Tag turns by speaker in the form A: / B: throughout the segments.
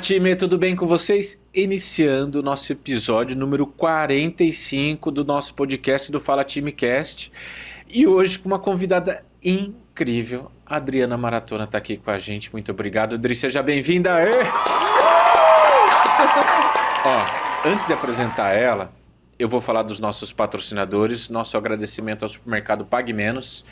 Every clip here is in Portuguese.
A: time, tudo bem com vocês? Iniciando o nosso episódio número 45 do nosso podcast do Fala Time Cast. E hoje com uma convidada incrível, a Adriana Maratona está aqui com a gente. Muito obrigado, Adri, seja bem-vinda. Ó, antes de apresentar ela, eu vou falar dos nossos patrocinadores, nosso agradecimento ao supermercado Pague Menos.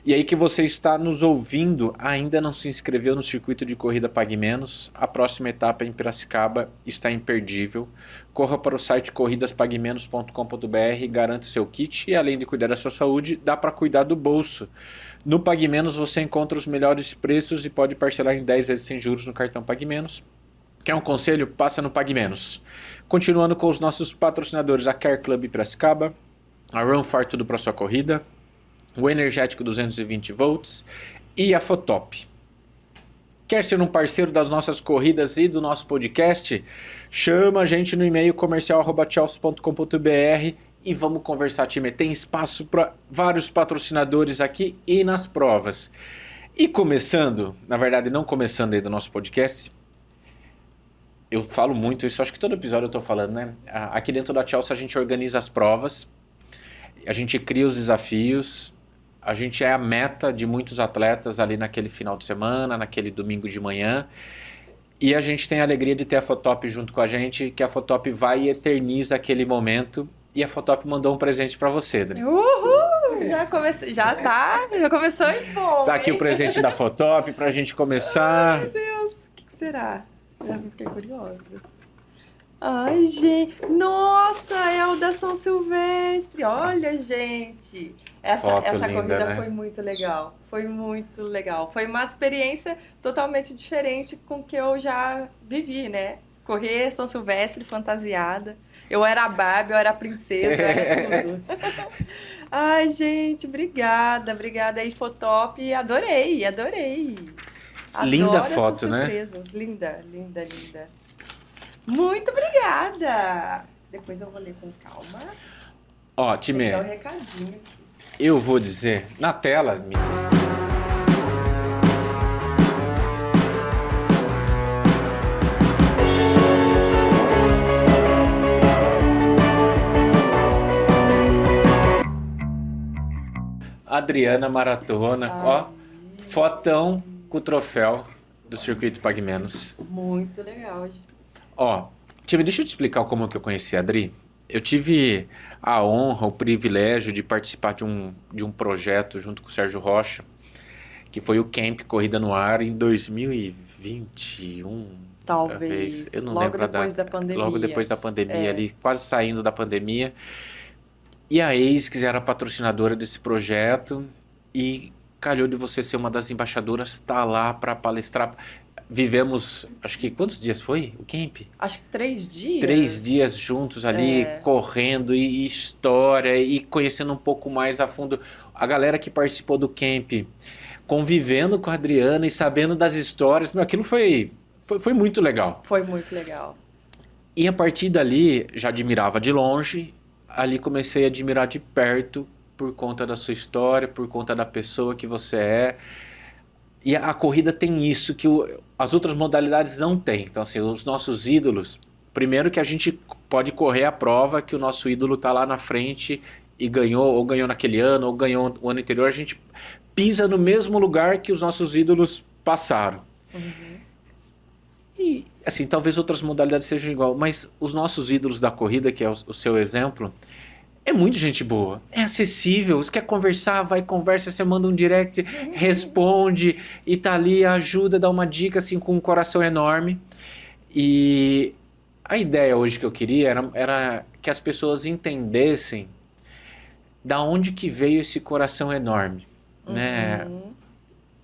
A: E aí que você está nos ouvindo, ainda não se inscreveu no circuito de corrida Pague Menos, a próxima etapa em Piracicaba está imperdível. Corra para o site corridaspaguemenos.com.br, garanta seu kit e além de cuidar da sua saúde, dá para cuidar do bolso. No Pague Menos você encontra os melhores preços e pode parcelar em 10 vezes sem juros no cartão Pague Menos. Quer um conselho? Passa no Pague Menos. Continuando com os nossos patrocinadores, a Care Club Piracicaba, a Run Far Tudo para sua corrida, o Energético 220 volts e a Fotop. Quer ser um parceiro das nossas corridas e do nosso podcast? Chama a gente no e-mail comercial@chelsea.com.br e vamos conversar, time. Tem espaço para vários patrocinadores aqui e nas provas. E começando, na verdade não começando aí do nosso podcast, eu falo muito isso, acho que todo episódio eu tô falando, né? Aqui dentro da Chelsea a gente organiza as provas, a gente cria os desafios, a gente é a meta de muitos atletas ali naquele final de semana, naquele domingo de manhã. E a gente tem a alegria de ter a Fotop junto com a gente, que a Fotop vai e eterniza aquele momento. E a Fotop mandou um presente para você, Adri.
B: Uhul! Já começou em bom.
A: Tá aqui o presente da Fotop pra gente começar.
B: Ai, meu Deus, o que será? Já fiquei curiosa. Ai, gente. Nossa, é o da São Silvestre. Olha, gente. Essa
A: linda,
B: corrida,
A: né?
B: foi muito legal. Foi muito legal. Foi uma experiência totalmente diferente com o que eu já vivi, né? Correr São Silvestre fantasiada. Eu era a Barbie, eu era a princesa, eu era tudo. Ai, gente, obrigada. Obrigada aí, Fotop. Adorei.
A: Linda
B: Adoro
A: foto,
B: essas surpresas.
A: né?
B: Linda. Muito obrigada. Depois eu vou ler com calma.
A: Ó, time,
B: Vou dar um recadinho aqui.
A: eu vou dizer, na tela, Adriana Maratona, ó, fotão com o troféu do Circuito Pague Menos.
B: Muito legal.
A: Ó, time, deixa eu te explicar como que eu conheci a Adri. Eu tive a honra, o privilégio de participar de um projeto junto com o Sérgio Rocha, que foi o Camp Corrida no Ar em 2021.
B: Talvez.
A: Eu não
B: Logo
A: lembro
B: depois da pandemia.
A: Logo depois da pandemia, ali quase saindo da pandemia. E a ASICS era a patrocinadora desse projeto e calhou de você ser uma das embaixadoras, tá lá para palestrar. Vivemos, acho que quantos dias foi o camp?
B: Acho que 3 dias.
A: 3 dias juntos ali, correndo e história e conhecendo um pouco mais a fundo a galera que participou do camp, convivendo com a Adriana e sabendo das histórias. Meu, aquilo foi muito legal.
B: Foi muito legal.
A: E a partir dali, já admirava de longe, ali comecei a admirar de perto por conta da sua história, por conta da pessoa que você é. E a corrida tem isso que as outras modalidades não têm. Então, assim, os nossos ídolos, primeiro que a gente pode correr a prova que o nosso ídolo está lá na frente e ganhou, ou ganhou naquele ano, ou ganhou o ano anterior, a gente pisa no mesmo lugar que os nossos ídolos passaram.
B: Uhum.
A: E, assim, talvez outras modalidades sejam igual, mas os nossos ídolos da corrida, que é o seu exemplo, é muito gente boa, é acessível, você quer conversar, vai, conversa, você manda um direct, responde e tá ali, ajuda, dá uma dica assim com um coração enorme. E a ideia hoje que eu queria era que as pessoas entendessem da onde que veio esse coração enorme, né?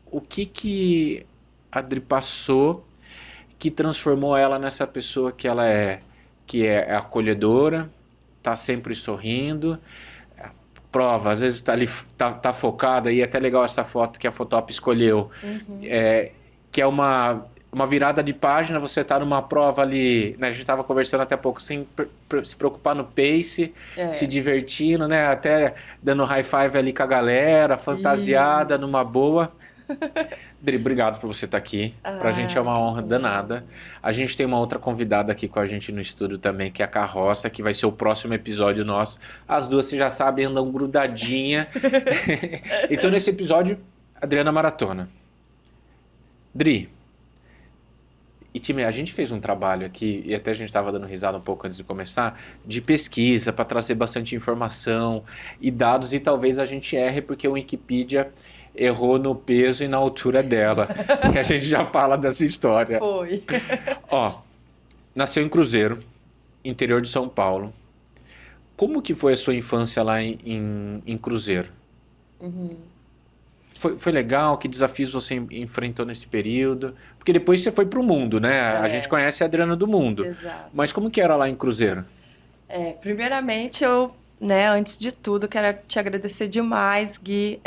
A: O que a Adri passou que transformou ela nessa pessoa que ela é, que é acolhedora, tá sempre sorrindo, prova, às vezes tá ali, tá focada, e é até legal essa foto que a Fotop escolheu, que é uma virada de página, você tá numa prova ali, né, a gente tava conversando até há pouco, sem se preocupar no pace, se divertindo, né, até dando high five ali com a galera, fantasiada, numa boa. Dri, obrigado por você estar aqui. Pra gente é uma honra danada. A gente tem uma outra convidada aqui com a gente no estúdio também, que é a Carroça, que vai ser o próximo episódio nosso. As duas, você já sabe, andam grudadinha. Então, nesse episódio, Adriana Maratona. Dri, e time, a gente fez um trabalho aqui, e até a gente estava dando risada um pouco antes de começar, de pesquisa para trazer bastante informação e dados, e talvez a gente erre porque o Wikipedia errou no peso e na altura dela. E a gente já fala dessa história.
B: Foi.
A: Ó, nasceu em Cruzeiro, interior de São Paulo. Como que foi a sua infância lá em Cruzeiro? Foi legal? Que desafios você enfrentou nesse período? Porque depois você foi pro mundo, né? A gente conhece a Adriana do mundo.
B: Exato.
A: Mas como que era lá em Cruzeiro?
B: Primeiramente, eu, né, antes de tudo, quero te agradecer demais, Gui,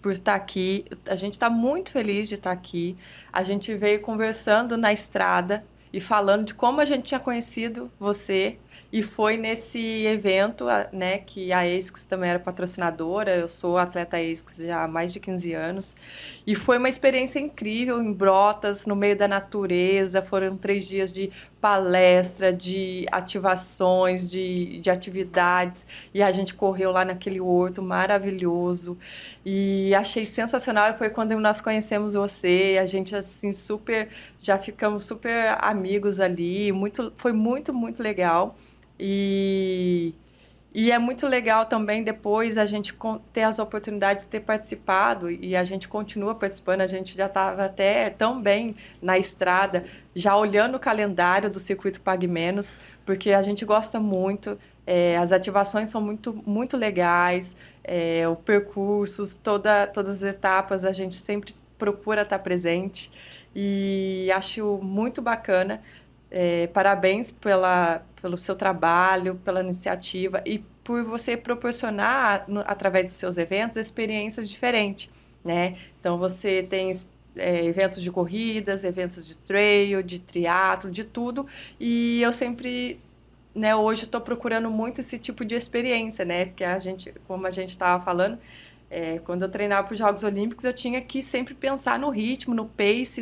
B: por estar aqui. A gente está muito feliz de estar aqui. A gente veio conversando na estrada e falando de como a gente tinha conhecido você. E foi nesse evento, né, que a ASICS também era patrocinadora. Eu sou atleta ASICS já há mais de 15 anos. E foi uma experiência incrível em Brotas, no meio da natureza. Foram 3 dias de palestra, de ativações, de atividades. E a gente correu lá naquele horto maravilhoso. E achei sensacional. Foi quando nós conhecemos você. A gente, assim, já ficamos super amigos ali. Foi muito, muito legal. E é muito legal também depois a gente ter as oportunidades de ter participado, e a gente continua participando. A gente já estava até tão bem na estrada, já olhando o calendário do Circuito Pague Menos, porque a gente gosta muito, as ativações são muito, muito legais, o percurso, todas as etapas a gente sempre procura estar presente, e acho muito bacana. Parabéns pelo seu trabalho, pela iniciativa e por você proporcionar, através dos seus eventos, experiências diferentes, né? Então, você tem eventos de corridas, eventos de trail, de triatlo, de tudo, e eu sempre, né, hoje estou procurando muito esse tipo de experiência, né? Porque como a gente estava falando, quando eu treinava para os Jogos Olímpicos, eu tinha que sempre pensar no ritmo, no pace,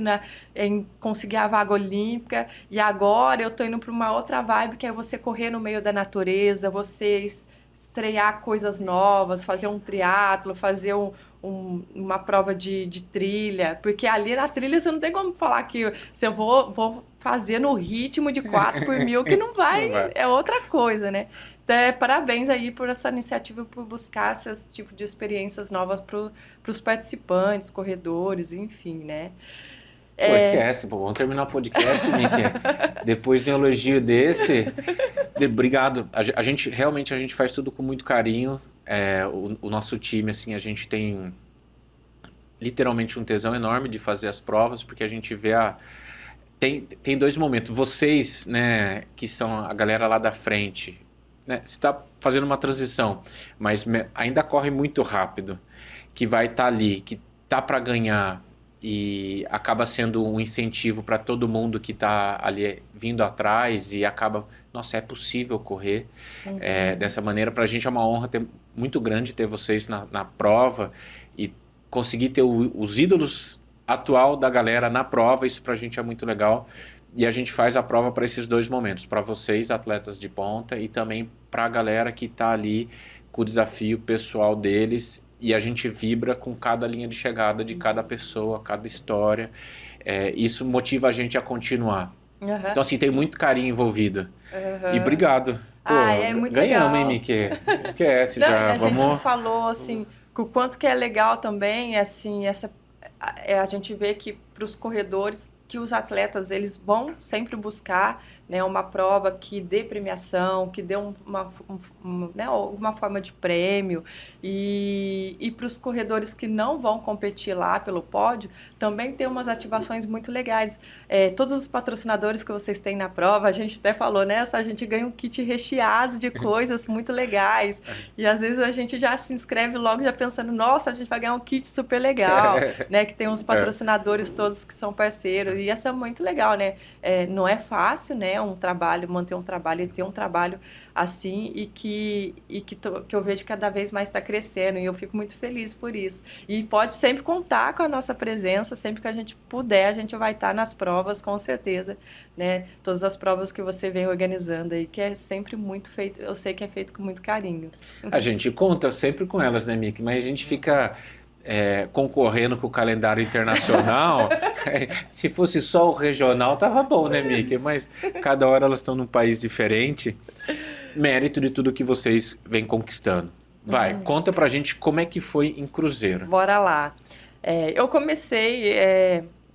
B: em conseguir a vaga olímpica. E agora eu estou indo para uma outra vibe, que é você correr no meio da natureza, você estrear coisas novas, fazer um triatlo, fazer uma prova de trilha. Porque ali na trilha você não tem como falar que se eu vou fazer no ritmo de 4x1000, que não vai, é outra coisa, né? Então, parabéns aí por essa iniciativa, por buscar esse tipo de experiências novas para os participantes, corredores, enfim, né?
A: Pô, esquece, pô, vamos terminar o podcast, Mickey. Depois de um elogio desse, obrigado. A gente realmente faz tudo com muito carinho. O nosso time, assim, a gente tem literalmente um tesão enorme de fazer as provas, porque a gente vê tem 2 momentos. Vocês, né, que são a galera lá da frente, né, você está fazendo uma transição, mas ainda corre muito rápido, que vai estar ali, que tá para ganhar, e acaba sendo um incentivo para todo mundo que está ali vindo atrás, e acaba, nossa, é possível correr dessa maneira. Para a gente é uma honra muito grande ter vocês na prova e conseguir ter os ídolos atual da galera na prova. Isso para a gente é muito legal. E a gente faz a prova para esses 2 momentos, para vocês, atletas de ponta, e também para a galera que está ali com o desafio pessoal deles, e a gente vibra com cada linha de chegada de cada pessoa, cada história. Isso motiva a gente a continuar.
B: Uhum.
A: Então, assim, tem muito carinho envolvido.
B: Uhum.
A: E obrigado. Pô,
B: é muito legal.
A: Ganhamos, hein, Mickey? Esquece.
B: Não,
A: já.
B: A gente falou, assim, que o quanto que é legal também, assim, a gente vê que para os corredores, que os atletas, eles vão sempre buscar, né, uma prova que dê premiação, que dê né, alguma forma de prêmio. E para os corredores que não vão competir lá pelo pódio, também tem umas ativações muito legais. Todos os patrocinadores que vocês têm na prova, a gente até falou, né, a gente ganha um kit recheado de coisas muito legais. E às vezes a gente já se inscreve logo já pensando, nossa, a gente vai ganhar um kit super legal, né, que tem uns patrocinadores todos que são parceiros. E essa é muito legal, né? Não é fácil, né? Manter um trabalho e ter um trabalho assim que eu vejo cada vez mais está crescendo. E eu fico muito feliz por isso. E pode sempre contar com a nossa presença, sempre que a gente puder, a gente vai estar nas provas, com certeza, né? Todas as provas que você vem organizando aí, que é sempre muito feito, eu sei que é feito com muito carinho.
A: A gente conta sempre com elas, né, Miki? Mas a gente fica concorrendo com o calendário internacional. Se fosse só o regional, tava bom, né, Miki? Mas cada hora elas estão num país diferente. Mérito de tudo que vocês vêm conquistando. Vai, conta pra gente como é que foi em Cruzeiro.
B: Bora lá. Eu comecei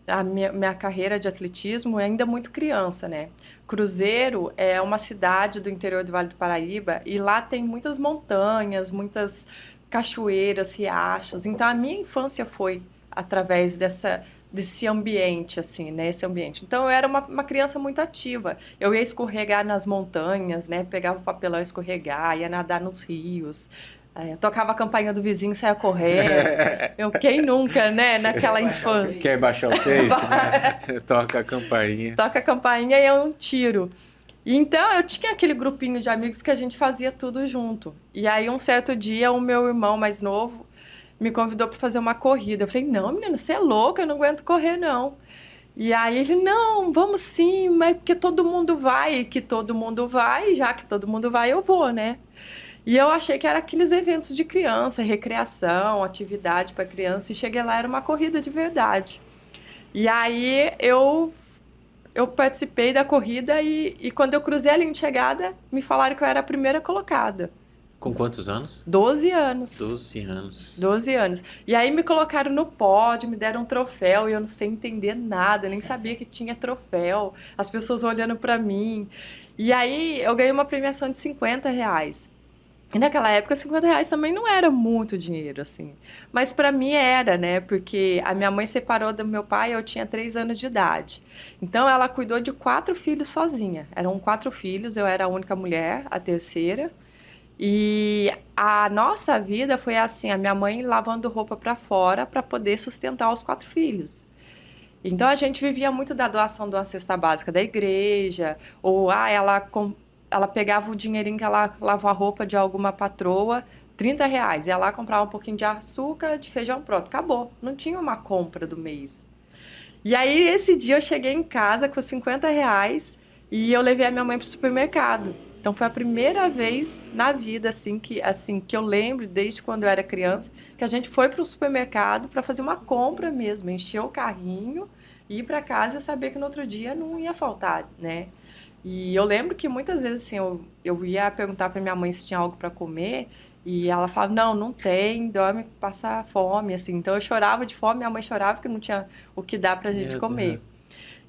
B: a minha carreira de atletismo ainda muito criança, né? Cruzeiro é uma cidade do interior do Vale do Paraíba e lá tem muitas montanhas, muitas cachoeiras, riachos. Então, a minha infância foi através desse ambiente, assim, né? Esse ambiente. Então, eu era uma criança muito ativa. Eu ia escorregar nas montanhas, né? Pegava o papelão e escorregar, ia nadar nos rios. Tocava a campainha do vizinho, saia correndo. Quem nunca, né? Naquela infância.
A: Quer baixar o pace, né? Toca a campainha.
B: Toca a campainha e é um tiro. Então, eu tinha aquele grupinho de amigos que a gente fazia tudo junto. E aí, um certo dia, o meu irmão mais novo me convidou para fazer uma corrida. Eu falei, não, menino, você é louca, eu não aguento correr, não. E aí ele, não, vamos sim, mas porque todo mundo vai, já que todo mundo vai, eu vou, né? E eu achei que era aqueles eventos de criança, recreação, atividade para criança, e cheguei lá, era uma corrida de verdade. E aí eu participei da corrida e quando eu cruzei a linha de chegada, me falaram que eu era a primeira colocada.
A: Com quantos anos?
B: 12 anos.
A: 12 anos.
B: 12 anos. E aí me colocaram no pódio, me deram um troféu e eu não sei entender nada, eu nem sabia que tinha troféu. As pessoas olhando para mim. E aí eu ganhei uma premiação de R$50. E naquela época, R$50 também não era muito dinheiro, assim. Mas para mim era, né? Porque a minha mãe separou do meu pai, eu tinha 3 anos de idade. Então, ela cuidou de 4 filhos sozinha. Eram 4 filhos, eu era a única mulher, a terceira. E a nossa vida foi assim, a minha mãe lavando roupa para fora para poder sustentar os 4 filhos. Então, a gente vivia muito da doação de uma cesta básica da igreja, ou ela pegava o dinheirinho que ela lavou a roupa de alguma patroa, R$30. Ia lá, comprava um pouquinho de açúcar, de feijão, pronto, acabou. Não tinha uma compra do mês. E aí, esse dia, eu cheguei em casa com R$50 e eu levei a minha mãe para o supermercado. Então, foi a primeira vez na vida, assim, que eu lembro, desde quando eu era criança, que a gente foi para o supermercado para fazer uma compra mesmo, encher o carrinho, ir para casa e saber que no outro dia não ia faltar, né? E eu lembro que muitas vezes, assim, eu ia perguntar para minha mãe se tinha algo para comer e ela falava, não tem, dorme, passa fome, assim. Então, eu chorava de fome, minha mãe chorava porque não tinha o que dar para a gente comer.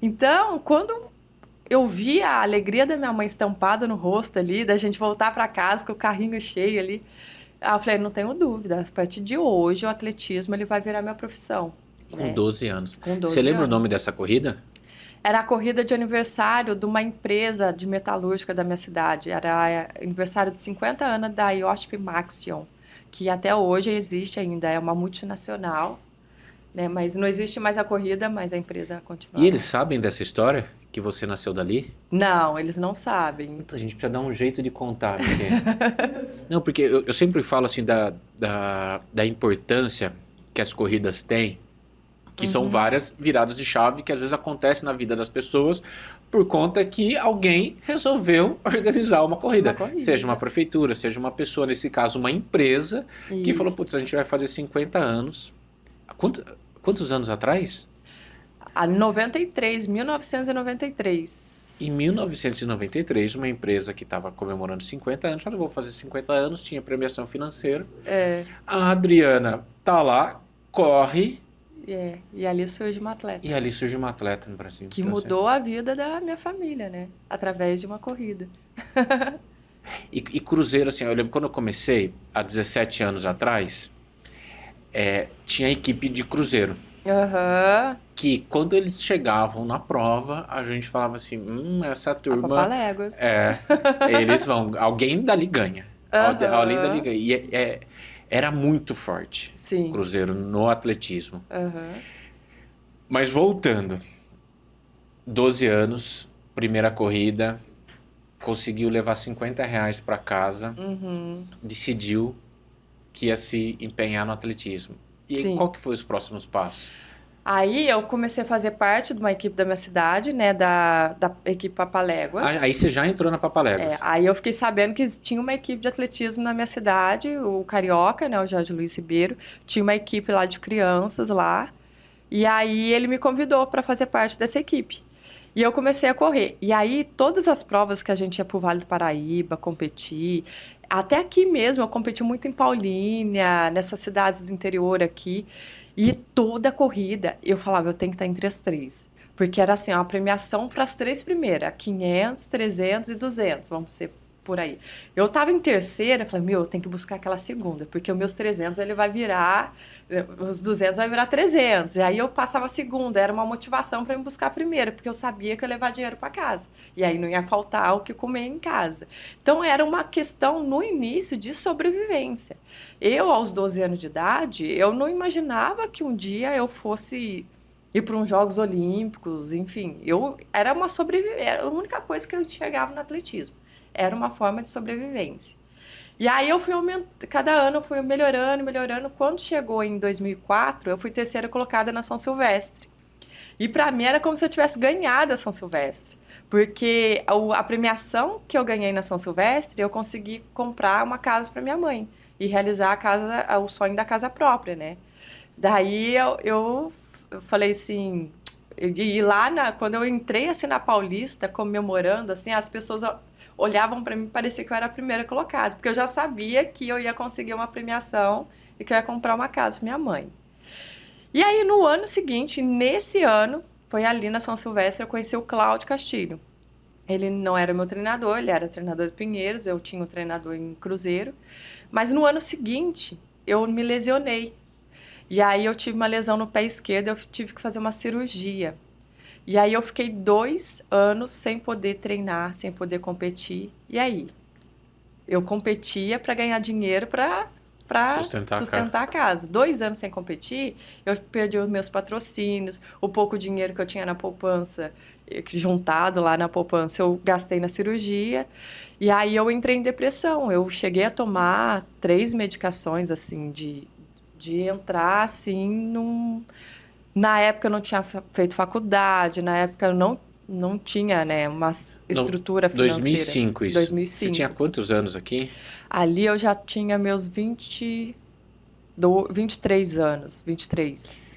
B: Então, quando eu vi a alegria da minha mãe estampada no rosto ali, da gente voltar para casa com o carrinho cheio ali, eu falei, não tenho dúvida, a partir de hoje o atletismo ele vai virar minha profissão.
A: Com 12 anos.
B: Com 12
A: Você lembra
B: anos.
A: o nome dessa corrida?
B: Era a corrida de aniversário de uma empresa de metalúrgica da minha cidade. Era aniversário de 50 anos da IOSP Maxion, que até hoje existe ainda, é uma multinacional, né? Mas não existe mais a corrida, mas a empresa continua.
A: E eles sabem dessa história? Que você nasceu dali?
B: Não, eles não sabem.
A: Então, a gente precisa dar um jeito de contar. Não, porque eu sempre falo assim da importância que as corridas têm, que são várias viradas de chave que às vezes acontecem na vida das pessoas por conta que alguém resolveu organizar uma corrida. Seja uma prefeitura, seja uma pessoa, nesse caso uma empresa, que falou, putz, a gente vai fazer 50 anos. Quantos anos atrás?
B: 1993.
A: Em 1993, uma empresa que estava comemorando 50 anos, falou, vou fazer 50 anos, tinha premiação financeira. A Adriana tá lá, corre.
B: E ali surge uma atleta.
A: E ali surge uma atleta no Brasil.
B: Que mudou a vida da minha família, né? Através de uma corrida.
A: E Cruzeiro, assim, eu lembro quando eu comecei, há 17 anos atrás, tinha a equipe de Cruzeiro. Que quando eles chegavam na prova, a gente falava assim, essa turma...
B: Papaléguas.
A: Eles vão... Alguém dali ganha. Alguém dali ganha. E era muito forte.
B: Sim.
A: Cruzeiro no atletismo. Mas voltando, 12 anos, primeira corrida, conseguiu levar R$ 50 para casa, decidiu que ia se empenhar no atletismo. E aí,
B: Sim.
A: qual que foi os próximos passos?
B: Aí eu comecei a fazer parte de uma equipe da minha cidade, né, da equipe Papaléguas.
A: Aí você já entrou na Papaléguas.
B: Aí eu fiquei sabendo que tinha uma equipe de atletismo na minha cidade, o Carioca, né, o Jorge Luiz Ribeiro, tinha uma equipe lá de crianças lá, e aí ele me convidou para fazer parte dessa equipe. E eu comecei a correr. E aí todas as provas que a gente ia pro Vale do Paraíba competir, até aqui mesmo, eu competi muito em Paulínia, nessas cidades do interior aqui, e toda a corrida eu falava, eu tenho que estar entre as três. Porque era assim, uma premiação para as três primeiras, 500, 300 e 200, vamos ser por aí. Eu estava em terceira, falei, eu tenho que buscar aquela segunda, porque os meus 300 ele vai virar, os 200 vai virar 300. E aí eu passava a segunda, era uma motivação para me buscar a primeira, porque eu sabia que eu ia levar dinheiro para casa. E aí não ia faltar o que comer em casa. Então era uma questão no início de sobrevivência. Eu, aos 12 anos de idade, eu não imaginava que um dia eu fosse ir para uns Jogos Olímpicos, enfim. Era uma sobrevivência, era a única coisa que eu enxergava no atletismo. Era uma forma de sobrevivência. E aí eu fui cada ano eu fui melhorando, melhorando. Quando chegou em 2004, eu fui terceira colocada na São Silvestre. E para mim era como se eu tivesse ganhado a São Silvestre. Porque a premiação que eu ganhei na São Silvestre, eu consegui comprar uma casa para minha mãe e realizar o sonho da casa própria, né? Daí eu falei assim, e lá quando eu entrei assim na Paulista comemorando, assim, as pessoas olhavam para mim e parecia que eu era a primeira colocada, porque eu já sabia que eu ia conseguir uma premiação e que eu ia comprar uma casa para minha mãe. E aí no ano seguinte, nesse ano, foi ali na São Silvestre, eu conheci o Cláudio Castilho. Ele não era meu treinador, ele era treinador de Pinheiros, eu tinha um treinador em Cruzeiro. Mas no ano seguinte, eu me lesionei. E aí eu tive uma lesão no pé esquerdo, eu tive que fazer uma cirurgia. E aí eu fiquei 2 anos sem poder treinar, sem poder competir. E aí? Eu competia para ganhar dinheiro para sustentar a casa. 2 anos sem competir, eu perdi os meus patrocínios, o pouco dinheiro que eu tinha na poupança, juntado lá na poupança, eu gastei na cirurgia. E aí eu entrei em depressão. Eu cheguei a tomar 3 medicações, assim, de entrar, assim, Na época eu não tinha feito faculdade, na época eu não tinha, né, uma estrutura financeira.
A: 2005 isso.
B: 2005.
A: Você tinha quantos anos aqui?
B: Ali eu já tinha meus 23 anos, 23.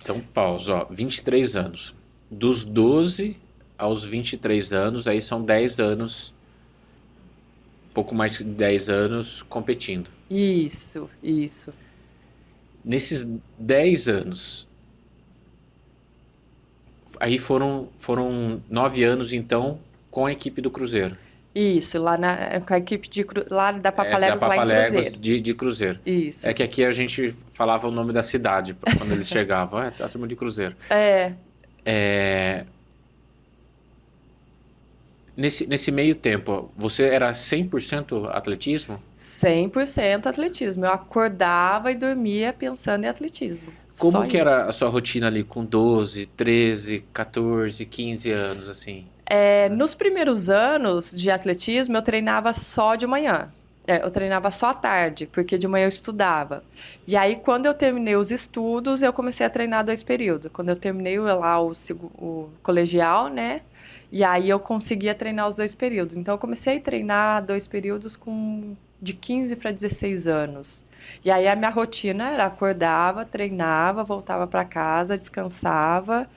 A: Então, pausa, 23 anos. Dos 12 aos 23 anos, aí são 10 anos, pouco mais que 10 anos competindo.
B: Isso.
A: Nesses 10 anos, aí foram 9 anos, então, com a equipe do Cruzeiro.
B: Isso, com a equipe lá da Papaléguas, lá em Cruzeiro.
A: De Cruzeiro.
B: Isso.
A: É que aqui a gente falava o nome da cidade, quando eles chegavam. A turma de Cruzeiro. Nesse meio tempo, você era 100% atletismo?
B: 100% atletismo. Eu acordava e dormia pensando em atletismo.
A: Como que era a sua rotina ali com 12, 13, 14, 15 anos, assim?
B: Nos primeiros anos de atletismo, eu treinava só de manhã. Eu treinava só à tarde, porque de manhã eu estudava. E aí, quando eu terminei os estudos, eu comecei a treinar 2 períodos. Quando eu terminei lá o colegial, né? E aí eu conseguia treinar os 2 períodos. Então, eu comecei a treinar 2 períodos de 15 para 16 anos. E aí, a minha rotina era acordava, treinava, voltava para casa, descansava.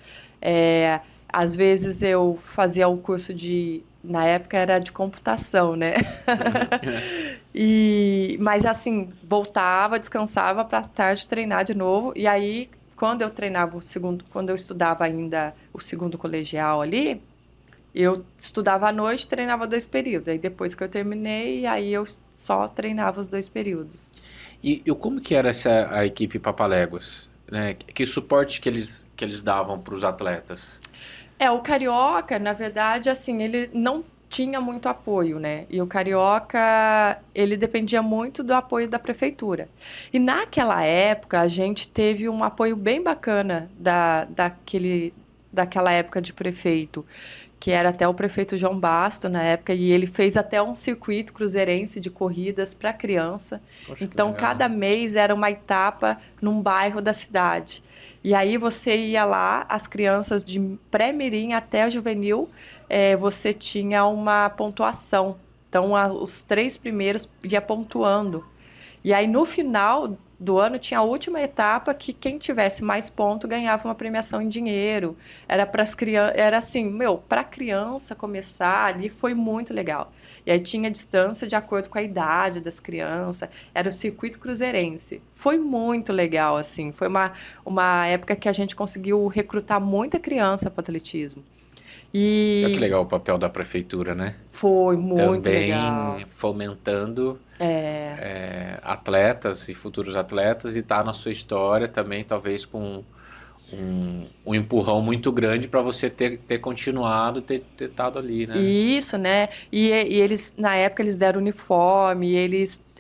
B: Às vezes, eu fazia um curso na época era de computação, né? Mas assim, voltava, descansava para tarde treinar de novo. E aí, quando eu treinava quando eu estudava ainda o segundo colegial ali, eu estudava à noite, treinava 2 períodos. Aí depois que eu terminei, aí eu só treinava os 2 períodos.
A: E como que era a equipe Papaléguas? Né? Que suporte que eles davam para os atletas?
B: O Carioca, na verdade, assim, ele não tinha muito apoio, né? E o Carioca, ele dependia muito do apoio da prefeitura. E naquela época, a gente teve um apoio bem bacana daquela época de prefeito, que era até o prefeito João Basto na época, e ele fez até um circuito cruzeirense de corridas para criança.
A: Poxa, que
B: Então,
A: legal.
B: cada mês era uma etapa num bairro da cidade. E aí você ia lá, as crianças de pré-mirim até a juvenil, você tinha uma pontuação. Então, os 3 primeiros ia pontuando. E aí, no final do ano, tinha a última etapa que quem tivesse mais ponto ganhava uma premiação em dinheiro. Era para as crianças, era assim, para criança começar ali foi muito legal. E aí tinha distância de acordo com a idade das crianças. Era o circuito cruzeirense. Foi muito legal, assim. Foi uma época que a gente conseguiu recrutar muita criança para o atletismo.
A: Olha que
B: E
A: legal o papel da prefeitura, né?
B: foi muito
A: Também
B: legal.
A: fomentando atletas e futuros atletas, e tá na sua história também, talvez com um empurrão muito grande para você ter continuado, ter estado ali, né?
B: Isso, né? E eles, na época, eles deram uniforme,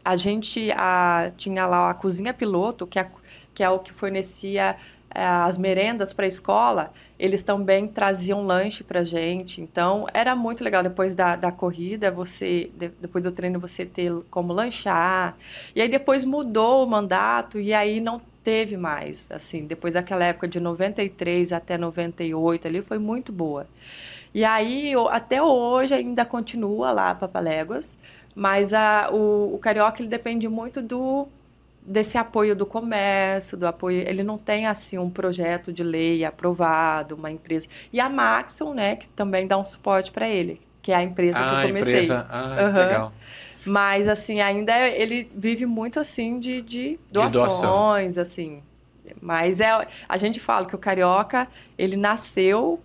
B: a gente tinha lá a cozinha piloto, que é o que fornecia as merendas para a escola, eles também traziam lanche para gente. Então, era muito legal. Depois da corrida, depois do treino, você ter como lanchar. E aí, depois mudou o mandato, e aí não teve mais. Assim, depois daquela época de 93 até 98, ali foi muito boa. E aí, até hoje, ainda continua lá Papaléguas, mas o Carioca, ele depende muito desse apoio do comércio, do apoio. Ele não tem, assim, um projeto de lei aprovado, uma empresa. E a Maxon, né, que também dá um suporte para ele, que é a empresa que eu
A: Ah,
B: comecei.
A: empresa. Ah, que
B: Aham.
A: legal.
B: Mas, assim, ainda ele vive muito, assim, de
A: De doação.
B: doações, assim. Mas a gente fala que o Carioca, ele nasceu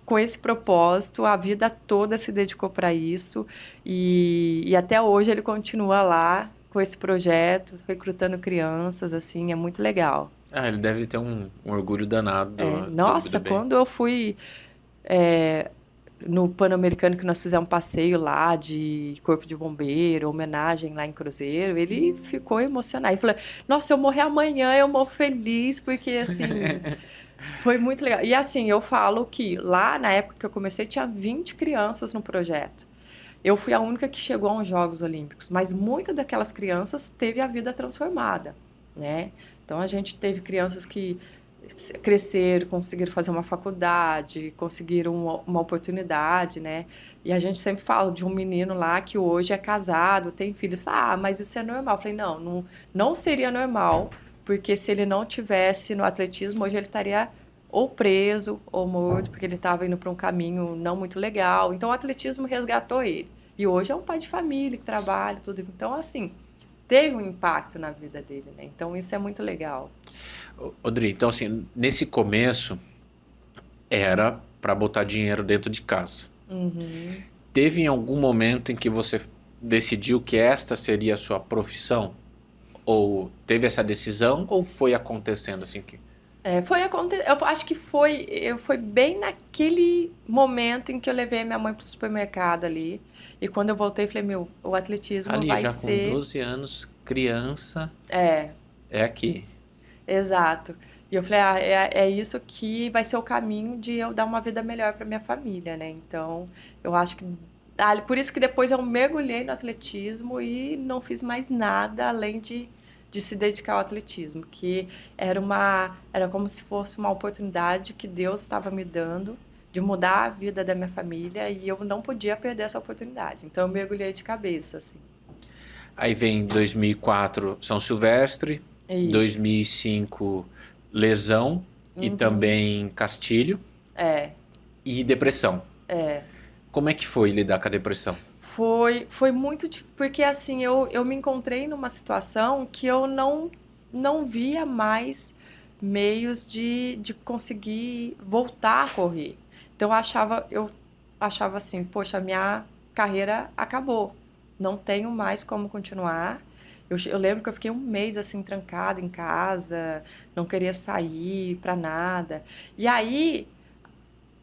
B: com esse propósito, a vida toda se dedicou para isso e até hoje ele continua lá com esse projeto, recrutando crianças, assim, é muito legal.
A: Ah, ele deve ter um orgulho danado do
B: Nossa,
A: bem.
B: quando eu fui no Pan-Americano, que nós fizemos um passeio lá de Corpo de Bombeiro, homenagem lá em Cruzeiro, ele ficou emocionado. Ele falou, nossa, eu morrer amanhã, eu morro feliz, porque, assim, foi muito legal. E, assim, eu falo que lá, na época que eu comecei, tinha 20 crianças no projeto. Eu fui a única que chegou aos Jogos Olímpicos, mas muitas daquelas crianças teve a vida transformada, né? Então, a gente teve crianças que cresceram, conseguiram fazer uma faculdade, conseguiram uma oportunidade, né? E a gente sempre fala de um menino lá que hoje é casado, tem filho. Fala, mas isso é normal. Eu falei, não seria normal, porque se ele não tivesse no atletismo, hoje ele estaria ou preso ou morto, porque ele estava indo para um caminho não muito legal. Então, o atletismo resgatou ele. E hoje é um pai de família que trabalha, tudo. Então, assim, teve um impacto na vida dele, né? Então, isso é muito legal.
A: Odri, então assim, nesse começo era para botar dinheiro dentro de casa.
B: Uhum.
A: Teve em algum momento em que você decidiu que esta seria a sua profissão? Ou teve essa decisão, ou foi acontecendo assim que...
B: Eu acho que foi bem naquele momento em que eu levei minha mãe pro supermercado ali. E quando eu voltei, falei, o atletismo
A: Ali
B: vai
A: já com
B: ser.
A: 12 anos, criança,
B: É,
A: é aqui.
B: exato. E eu falei, é isso que vai ser o caminho de eu dar uma vida melhor para minha família, né? Então, eu acho que. Por isso que depois eu mergulhei no atletismo e não fiz mais nada além de se dedicar ao atletismo, que era como se fosse uma oportunidade que Deus estava me dando de mudar a vida da minha família e eu não podia perder essa oportunidade. Então, eu mergulhei de cabeça, assim.
A: Aí vem 2004 São Silvestre,
B: É isso.
A: 2005 lesão e
B: Uhum.
A: também Castilho
B: É,
A: e depressão.
B: é.
A: Como é que foi lidar com a depressão?
B: Foi muito porque assim eu me encontrei numa situação que eu não via mais meios de conseguir voltar a correr. Então eu achava assim, poxa, a minha carreira acabou, não tenho mais como continuar. Eu lembro que eu fiquei um mês assim trancada em casa, não queria sair para nada. E aí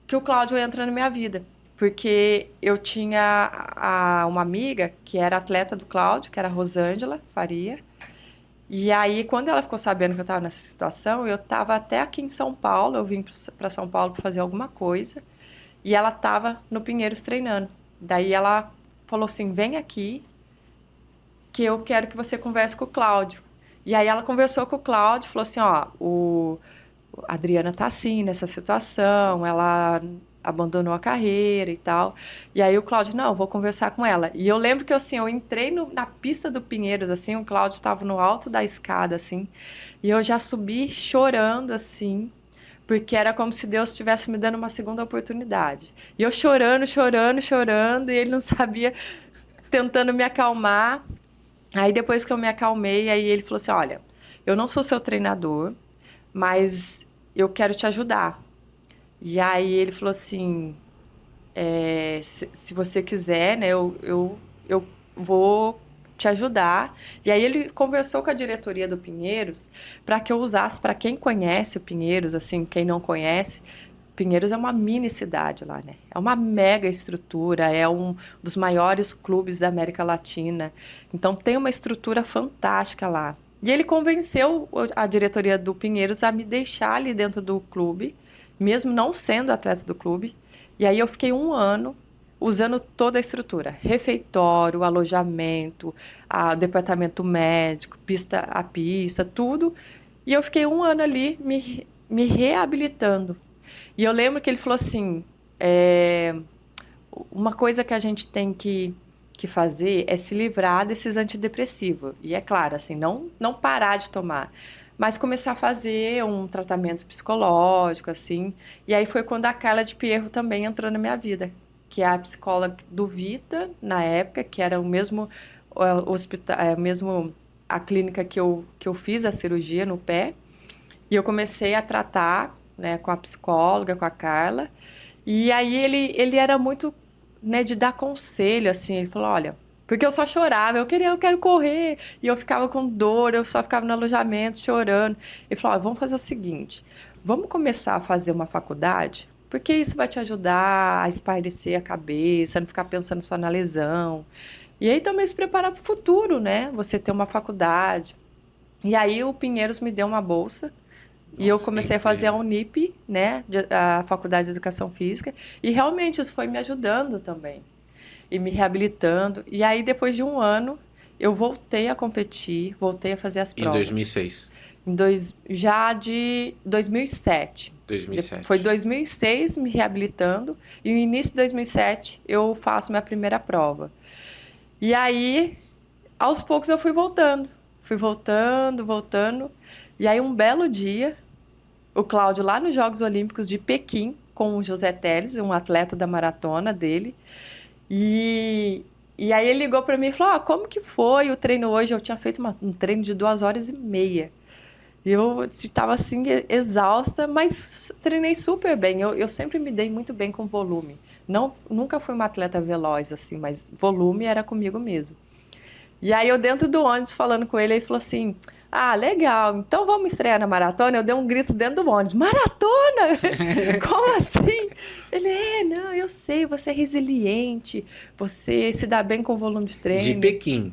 B: que o Cláudio entra na minha vida. Porque eu tinha uma amiga que era atleta do Cláudio, que era a Rosângela Faria, E aí, quando ela ficou sabendo que eu estava nessa situação, eu estava até aqui em São Paulo, eu vim para São Paulo para fazer alguma coisa, e ela estava no Pinheiros treinando. Daí ela falou assim, vem aqui, que eu quero que você converse com o Cláudio. E aí ela conversou com o Cláudio, falou assim, ó, a Adriana tá assim, nessa situação, ela abandonou a carreira e tal. E aí o Cláudio, não, vou conversar com ela. E eu lembro que assim, eu entrei na pista do Pinheiros, assim, o Cláudio estava no alto da escada, assim, e eu já subi chorando, assim, porque era como se Deus estivesse me dando uma segunda oportunidade. E eu chorando, chorando, chorando, e ele não sabia, tentando me acalmar. Aí depois que eu me acalmei, aí ele falou assim, olha, eu não sou seu treinador, mas eu quero te ajudar. E aí ele falou assim, se você quiser, né, eu vou te ajudar. E aí ele conversou com a diretoria do Pinheiros para que eu usasse, para quem conhece o Pinheiros, assim, quem não conhece, Pinheiros é uma mini cidade lá, né? É uma mega estrutura, é um dos maiores clubes da América Latina. Então tem uma estrutura fantástica lá. E ele convenceu a diretoria do Pinheiros a me deixar ali dentro do clube, mesmo não sendo atleta do clube. E aí eu fiquei 1 ano usando toda a estrutura, refeitório, alojamento, departamento médico, a pista, tudo. E eu fiquei 1 ano ali me reabilitando. E eu lembro que ele falou assim, uma coisa que a gente tem que fazer é se livrar desses antidepressivos. E é claro, assim, não parar de tomar, mas começar a fazer um tratamento psicológico, assim. E aí foi quando a Carla de Pierro também entrou na minha vida, que é a psicóloga do Vita, na época, que era o mesmo hospital, mesmo a clínica que eu fiz a cirurgia no pé. E eu comecei a tratar, né, com a psicóloga, com a Carla. E aí ele era muito, né, de dar conselho, assim. Ele falou, olha, porque eu só chorava, eu quero correr. E eu ficava com dor, eu só ficava no alojamento chorando. Ele falou, olha, vamos fazer o seguinte, vamos começar a fazer uma faculdade, porque isso vai te ajudar a espairecer a cabeça, não ficar pensando só na lesão. E aí também se preparar para o futuro, né? Você ter uma faculdade. E aí o Pinheiros me deu uma bolsa. E eu comecei a fazer a Unip, né, a Faculdade de Educação Física, e realmente isso foi me ajudando também, e me reabilitando. E aí, depois de 1 ano, eu voltei a competir, voltei a fazer as provas.
A: Em 2006?
B: Já de 2007.
A: 2007.
B: Foi 2006 me reabilitando, e no início de 2007 eu faço minha primeira prova. E aí, aos poucos eu fui voltando. E aí, um belo dia, o Cláudio, lá nos Jogos Olímpicos de Pequim, com o José Teles, um atleta da maratona dele. E aí ele ligou para mim e falou, como que foi o treino hoje? Eu tinha feito um treino de 2h30. E eu estava, assim, exausta, mas treinei super bem. Eu sempre me dei muito bem com volume. Nunca fui uma atleta veloz, assim, mas volume era comigo mesmo. E aí eu dentro do ônibus falando com ele, ele falou assim, legal, então vamos estrear na maratona? Eu dei um grito dentro do ônibus, maratona? Como assim? Ele, não, eu sei, você é resiliente, você se dá bem com o volume de treino.
A: De Pequim.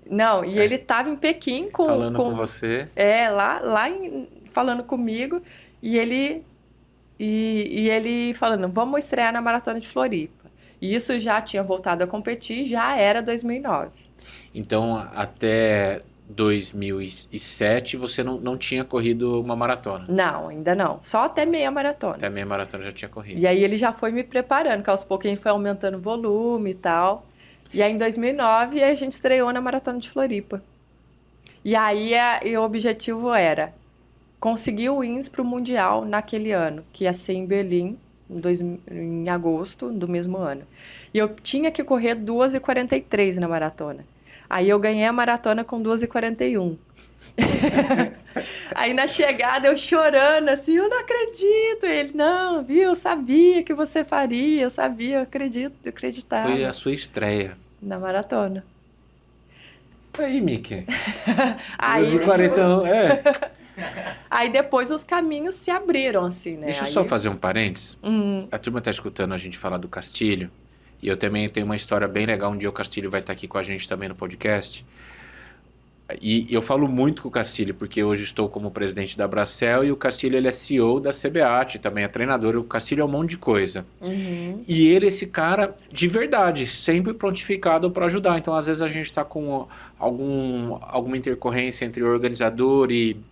B: Não, e ele estava em Pequim
A: falando com você.
B: Falando comigo, e ele falando, vamos estrear na maratona de Floripa. E isso já tinha voltado a competir, já era 2009.
A: Então, até 2007, você não tinha corrido uma maratona?
B: Não, ainda não. Só até meia maratona.
A: Até meia maratona já tinha corrido.
B: E aí ele já foi me preparando, que aos pouquinhos foi aumentando o volume e tal. E aí em 2009 a gente estreou na Maratona de Floripa. E aí o objetivo era conseguir o wins para o Mundial naquele ano, que ia ser em Berlim, em agosto do mesmo ano. E eu tinha que correr 2h43 na maratona. Aí eu ganhei a maratona com 2h41. Aí na chegada eu chorando assim, eu não acredito. Ele, não, viu, eu sabia que você faria, eu sabia, eu acreditava.
A: Foi a sua estreia.
B: Na maratona.
A: Aí, Mickey.
B: 2h41, Aí depois os caminhos se abriram, assim, né?
A: Deixa eu só fazer um parênteses. A turma tá escutando a gente falar do Castilho. E eu também tenho uma história bem legal. Um dia o Castilho vai estar aqui com a gente também no podcast. E eu falo muito com o Castilho, porque hoje estou como presidente da Bracel e o Castilho ele é CEO da CBAT, também é treinador. O Castilho é um monte de coisa. E ele é esse cara de verdade, sempre prontificado para ajudar. Então, às vezes, a gente está com alguma intercorrência entre organizador e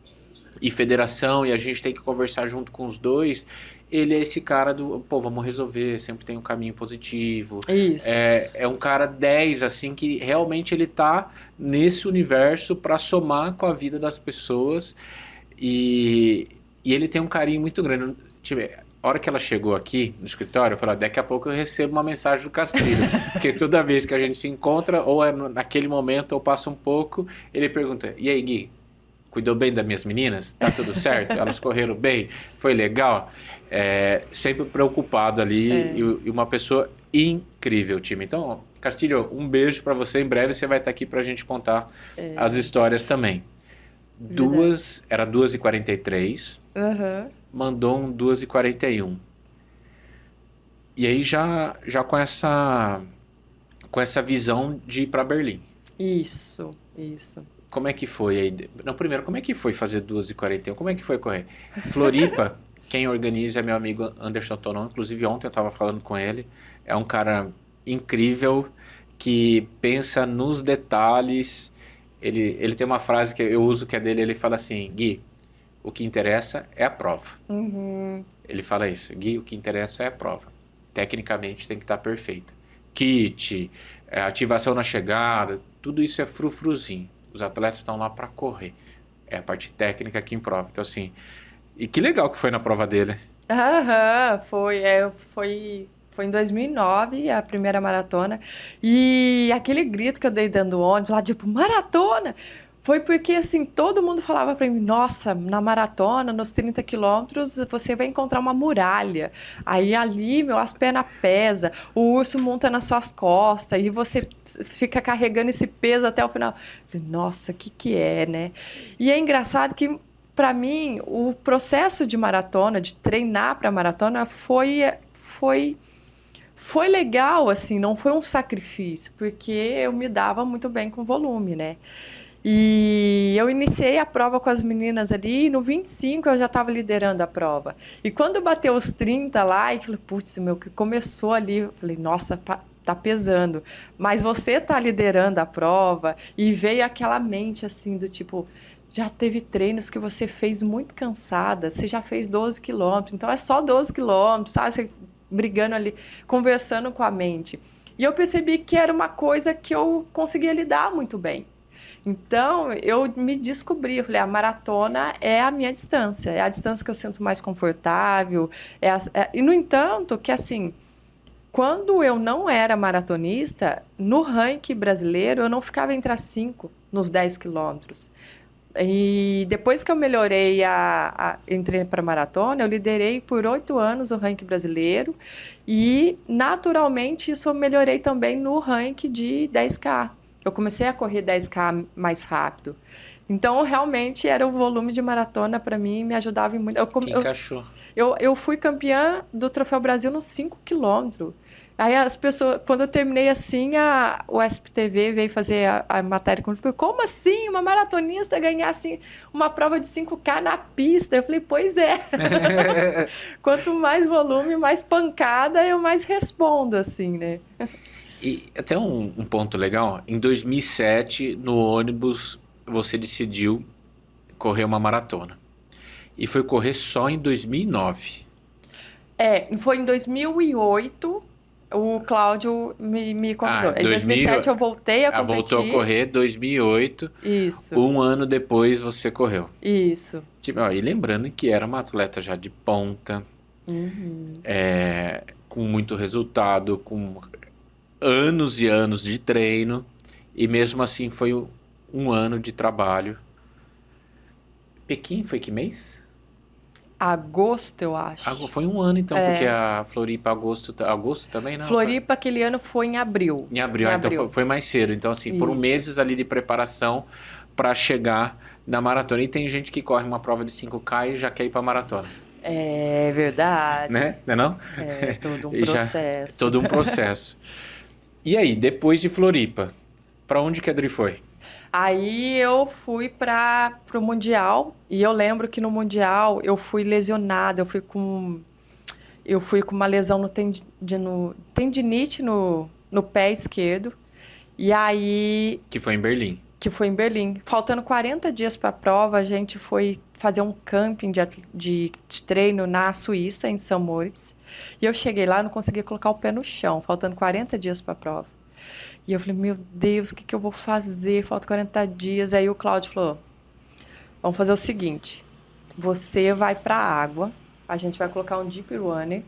A: federação e a gente tem que conversar junto com os dois. Ele é esse cara do, pô, vamos resolver, sempre tem um caminho positivo.
B: Isso.
A: É um cara 10, assim, que realmente ele tá nesse universo para somar com a vida das pessoas e ele tem um carinho muito grande. Tipo, a hora que ela chegou aqui no escritório, eu falei, daqui a pouco eu recebo uma mensagem do Castilho, porque toda vez que a gente se encontra, ou é naquele momento, ou passa um pouco, ele pergunta, e aí, Gui? Cuidou bem das minhas meninas? Tá tudo certo? Elas correram bem? Foi legal? Sempre preocupado ali e uma pessoa incrível, time. Então, Castilho, um beijo para você. Em breve você vai estar aqui para a gente contar as histórias também. Era 2h43. Mandou um 2h41. E aí já com essa visão de ir para Berlim.
B: Isso.
A: Como é que foi aí? Não, primeiro, como é que foi fazer 2h41? Como é que foi correr? Floripa, quem organiza é meu amigo Anderson Tonon. Inclusive, ontem eu estava falando com ele. É um cara incrível que pensa nos detalhes. Ele tem uma frase que eu uso que é dele. Ele fala assim, Gui, o que interessa é a prova. Ele fala isso. Gui, o que interessa é a prova. Tecnicamente tem que estar perfeita. Kit, ativação na chegada, tudo isso é frufruzinho. Os atletas estão lá para correr. É a parte técnica que improva. Então, assim... E que legal que foi na prova dele.
B: Foi em 2009, a primeira maratona. E aquele grito que eu dei dando ônibus, lá tipo, maratona! Foi porque, assim, todo mundo falava para mim, nossa, na maratona, nos 30 quilômetros, você vai encontrar uma muralha. Aí ali, as pernas pesam, o urso monta nas suas costas, e você fica carregando esse peso até o final. Nossa, o que é, né? E é engraçado que, para mim, o processo de maratona, de treinar para maratona, foi legal, assim, não foi um sacrifício, porque eu me dava muito bem com volume, né? E eu iniciei a prova com as meninas ali, e no 25 eu já estava liderando a prova. E quando bateu os 30 lá, e falei, putz, que começou ali, eu falei, nossa, tá pesando. Mas você tá liderando a prova, e veio aquela mente assim, do tipo, já teve treinos que você fez muito cansada, você já fez 12 quilômetros, então é só 12 quilômetros, sabe? Você brigando ali, conversando com a mente. E eu percebi que era uma coisa que eu conseguia lidar muito bem. Então, eu me descobri, eu falei, a maratona é a minha distância, é a distância que eu sinto mais confortável. E, no entanto, que assim, quando eu não era maratonista, no ranking brasileiro, eu não ficava entre as 5 nos 10 quilômetros. E depois que eu melhorei, entrei para maratona, eu liderei por 8 anos o ranking brasileiro e, naturalmente, isso eu melhorei também no ranking de 10K. Eu comecei a correr 10K mais rápido. Então, realmente, era o volume de maratona para mim, me ajudava muito.
A: Encaixou.
B: Eu fui campeã do Troféu Brasil nos 5 quilômetros. Aí as pessoas, quando eu terminei assim, o SPTV veio fazer a matéria comigo. Como assim? Uma maratonista ganhar assim, uma prova de 5K na pista? Eu falei, pois é. Quanto mais volume, mais pancada, eu mais respondo, assim, né?
A: E até um ponto legal, em 2007, no ônibus, você decidiu correr uma maratona. E foi correr só em 2009.
B: Foi em 2008, o Cláudio me convidou. Em 2007 eu voltei a competir.
A: Voltou a correr, 2008.
B: Isso.
A: Um ano depois você correu.
B: Isso.
A: E lembrando que era uma atleta já de ponta, com muito resultado, com anos e anos de treino, e mesmo assim foi um ano de trabalho. Pequim foi que mês?
B: Agosto, eu acho.
A: Foi um ano então, porque a Floripa agosto também, não?
B: Floripa aquele ano foi em abril.
A: Em abril, então foi mais cedo. Então assim, foram meses ali de preparação para chegar na maratona. E tem gente que corre uma prova de 5K e já quer ir para maratona.
B: É verdade.
A: Né? Não é não?
B: É todo um processo.
A: Todo um processo. E aí, depois de Floripa, para onde que a Adri foi?
B: Aí eu fui para o Mundial e eu lembro que no Mundial eu fui lesionada, eu fui com uma lesão no tendinite no pé esquerdo. E aí,
A: Que foi em Berlim.
B: que foi em Berlim. Faltando 40 dias para a prova, a gente foi fazer um camping de treino na Suíça, em São Moritz. E eu cheguei lá e não conseguia colocar o pé no chão, faltando 40 dias para a prova. E eu falei, meu Deus, o que eu vou fazer? Falta 40 dias. Aí o Cláudio falou, vamos fazer o seguinte, você vai para a água, a gente vai colocar um deep runner,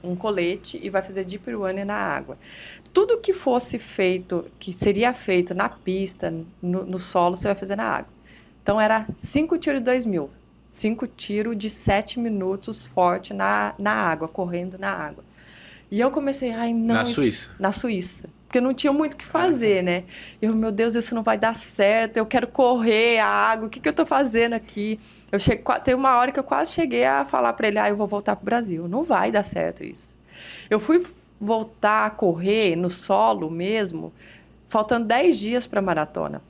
B: um colete e vai fazer deep runner na água. Tudo que fosse feito, que seria feito na pista, no solo, você vai fazer na água. Então, era 5 tiros de 2.000. 5 tiros de 7 minutos forte na água, correndo na água. E eu comecei, ai, não...
A: Na Suíça?
B: Na Suíça. Porque não tinha muito o que fazer, né? Eu, meu Deus, isso não vai dar certo, eu quero correr a água, o que eu tô fazendo aqui? Tem uma hora que eu quase cheguei a falar para ele, eu vou voltar pro Brasil. Não vai dar certo isso. Eu fui voltar a correr no solo mesmo, faltando 10 dias para a maratona.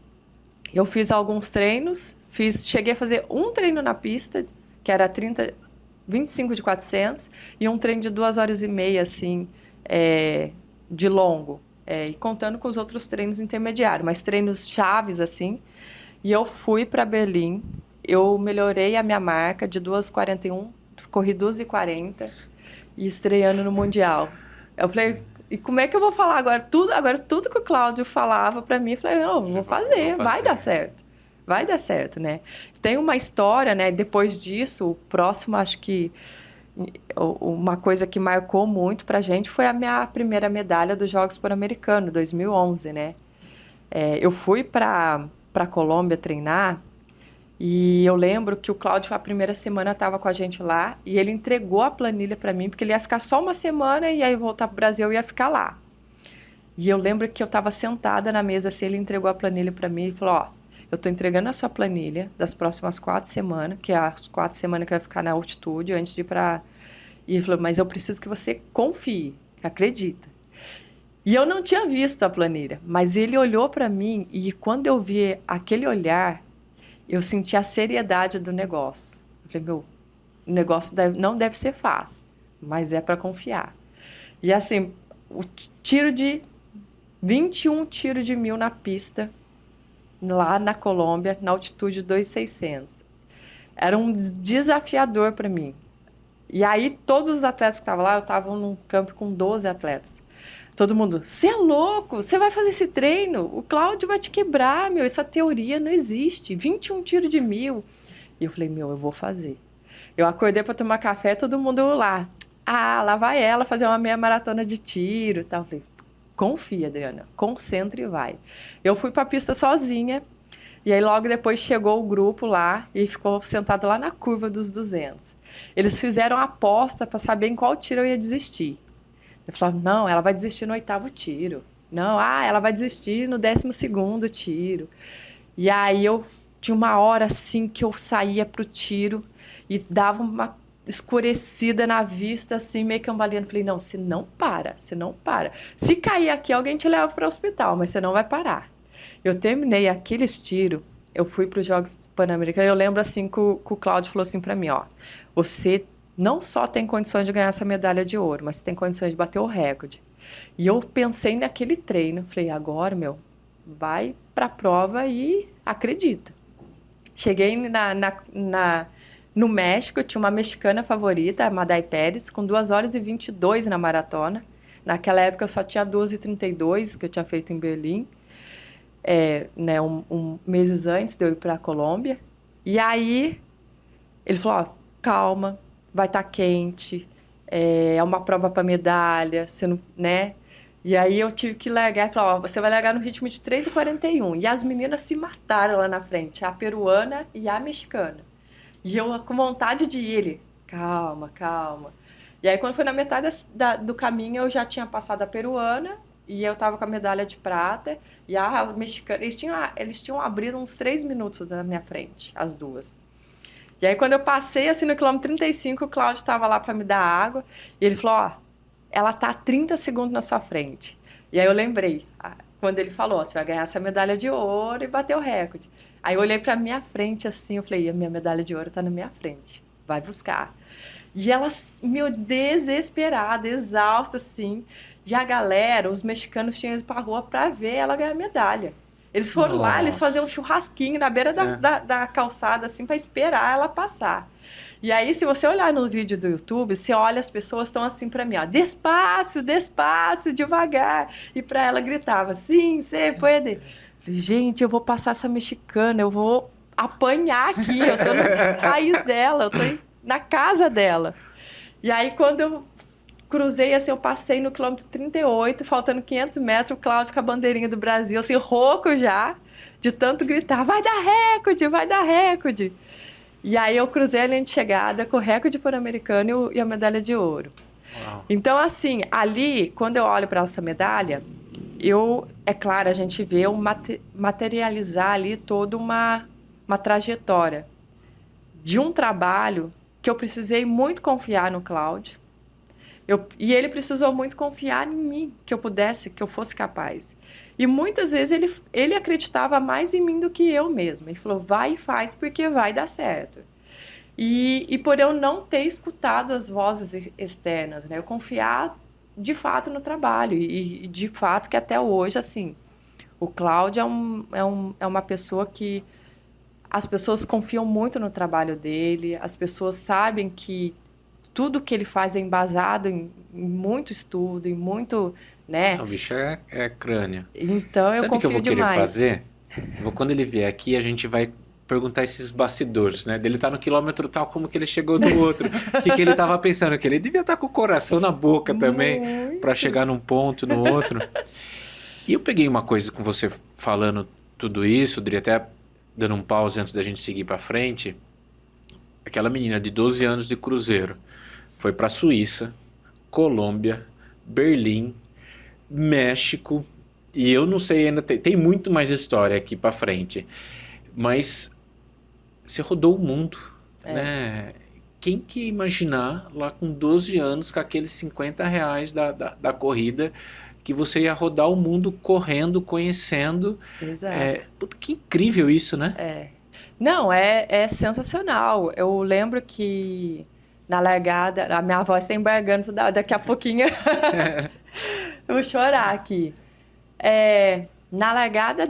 B: Eu fiz alguns treinos, cheguei a fazer um treino na pista, que era 25 de 400, e um treino de 2h30, assim, de longo, e contando com os outros treinos intermediários, mas treinos chaves, assim. E eu fui para Berlim, eu melhorei a minha marca de 2h41, corri 2h40 e estreando no Mundial. Eu falei, e como é que eu vou falar agora? Tudo que o Cláudio falava para mim, eu falei, não, vou fazer, vai dar certo. Vai dar certo, né? Tem uma história, né? Depois disso, o próximo, acho que uma coisa que marcou muito pra gente foi a minha primeira medalha dos Jogos Pan-Americanos, 2011, né? Eu fui para Colômbia treinar e eu lembro que o Cláudio, a primeira semana, estava com a gente lá e ele entregou a planilha para mim, porque ele ia ficar só uma semana e aí voltar para o Brasil e ia ficar lá. E eu lembro que eu estava sentada na mesa, assim, ele entregou a planilha para mim e falou, eu estou entregando a sua planilha das próximas 4 semanas, que é as 4 semanas que vai ficar na altitude, antes de ir para... E ele falou, mas eu preciso que você confie, acredita. E eu não tinha visto a planilha, mas ele olhou para mim e quando eu vi aquele olhar, eu senti a seriedade do negócio. Eu falei, o negócio não deve ser fácil, mas é para confiar. E assim, 21 tiros de 1.000 na pista, lá na Colômbia, na altitude 2.600. Era um desafiador para mim. E aí, todos os atletas que estavam lá, eu estava num campo com 12 atletas. Todo mundo, você é louco? Você vai fazer esse treino? O Cláudio vai te quebrar, essa teoria não existe. 21 tiros de 1.000. E eu falei, eu vou fazer. Eu acordei para tomar café, todo mundo lá. Lá vai ela fazer uma meia maratona de tiro e tal. Eu falei, confia, Adriana, concentra e vai. Eu fui para a pista sozinha, e aí logo depois chegou o grupo lá e ficou sentado lá na curva dos 200. Eles fizeram a aposta para saber em qual tiro eu ia desistir. Eu falava, não, ela vai desistir no 8º tiro. Não, ela vai desistir no 12º tiro. E aí eu tinha uma hora assim que eu saía pro tiro e dava uma escurecida na vista, assim, meio cambaleando. Falei, não, você não para. Se cair aqui, alguém te leva para o hospital, mas você não vai parar. Eu terminei aqueles tiros, eu fui para os Jogos Pan-Americanos, eu lembro assim que o Cláudio falou assim para mim, você não só tem condições de ganhar essa medalha de ouro, mas você tem condições de bater o recorde. E eu pensei naquele treino, falei, agora, vai para a prova e acredita. Cheguei no México, tinha uma mexicana favorita, a Maday Pérez, com 2h22 na maratona. Naquela época eu só tinha 2h32, que eu tinha feito em Berlim, meses antes de eu ir para a Colômbia. E aí ele falou, calma, vai estar quente, é uma prova para medalha, você não, né? E aí eu tive que largar e falar, você vai largar no ritmo de 3h41. E as meninas se mataram lá na frente, a peruana e a mexicana. E eu com vontade de ir, ele, calma. E aí quando foi na metade do caminho, eu já tinha passado a peruana e eu tava com a medalha de prata. E a mexicana, eles tinham abrido uns 3 minutos na minha frente, as duas. E aí quando eu passei assim no quilômetro 35, o Cláudio estava lá para me dar água. E ele falou, ela tá a 30 segundos na sua frente. E aí eu lembrei, quando ele falou, você vai ganhar essa medalha de ouro e bater o recorde. Aí eu olhei pra minha frente assim, eu falei, a minha medalha de ouro tá na minha frente, vai buscar. E ela, meu, desesperada, exausta, assim. E a galera, os mexicanos tinham ido pra rua pra ver ela ganhar medalha. Eles foram lá, eles faziam um churrasquinho na beira da calçada, assim, pra esperar ela passar. E aí, se você olhar no vídeo do YouTube, você olha, as pessoas estão assim pra mim, ó, despacio, despacio, devagar. E pra ela gritava, sim, você pode. Gente, eu vou passar essa mexicana, eu vou apanhar aqui, eu tô no país dela, eu tô na casa dela. E aí, quando eu cruzei, assim, eu passei no quilômetro 38, faltando 500 metros, o Cláudio com a bandeirinha do Brasil, assim, rouco já, de tanto gritar, vai dar recorde, vai dar recorde. E aí eu cruzei a linha de chegada com o recorde pan-americano e a medalha de ouro.
A: Uau.
B: Então, assim, ali, quando eu olho para essa medalha, é claro, a gente vê materializar ali toda uma trajetória de um trabalho que eu precisei muito confiar no Cláudio. E ele precisou muito confiar em mim, que eu fosse capaz. E muitas vezes ele acreditava mais em mim do que eu mesma. Ele falou, vai e faz, porque vai dar certo. E por eu não ter escutado as vozes externas, né? Eu confiar, de fato, no trabalho. E de fato, que até hoje, assim, o Cláudio é uma pessoa que as pessoas confiam muito no trabalho dele, as pessoas sabem que tudo que ele faz é embasado em muito estudo, em muito, né?
A: O bicho é crânio.
B: Então eu
A: Sabe o que eu
B: confio
A: vou querer
B: demais.
A: fazer? Quando ele vier aqui, a gente vai perguntar esses bastidores, né? Dele tá no quilômetro tal, como que ele chegou no outro. O que ele tava pensando? Que ele devia estar com o coração na boca também,
B: Muito.
A: para chegar num ponto, no outro. E eu peguei uma coisa com você falando tudo isso, Dri, até dando um pause antes da gente seguir para frente. Aquela menina de 12 anos de cruzeiro foi para Suíça, Colômbia, Berlim, México, e eu não sei ainda, tem muito mais história aqui para frente, mas você rodou o mundo, né? Quem que imaginar lá com 12 anos, com aqueles R$ 50 da corrida, que você ia rodar o mundo correndo, conhecendo.
B: Exato.
A: Puta, que incrível isso, né?
B: Não, é sensacional. Eu lembro que na largada, a minha voz está embargando, daqui a pouquinho eu vou chorar aqui. Na largada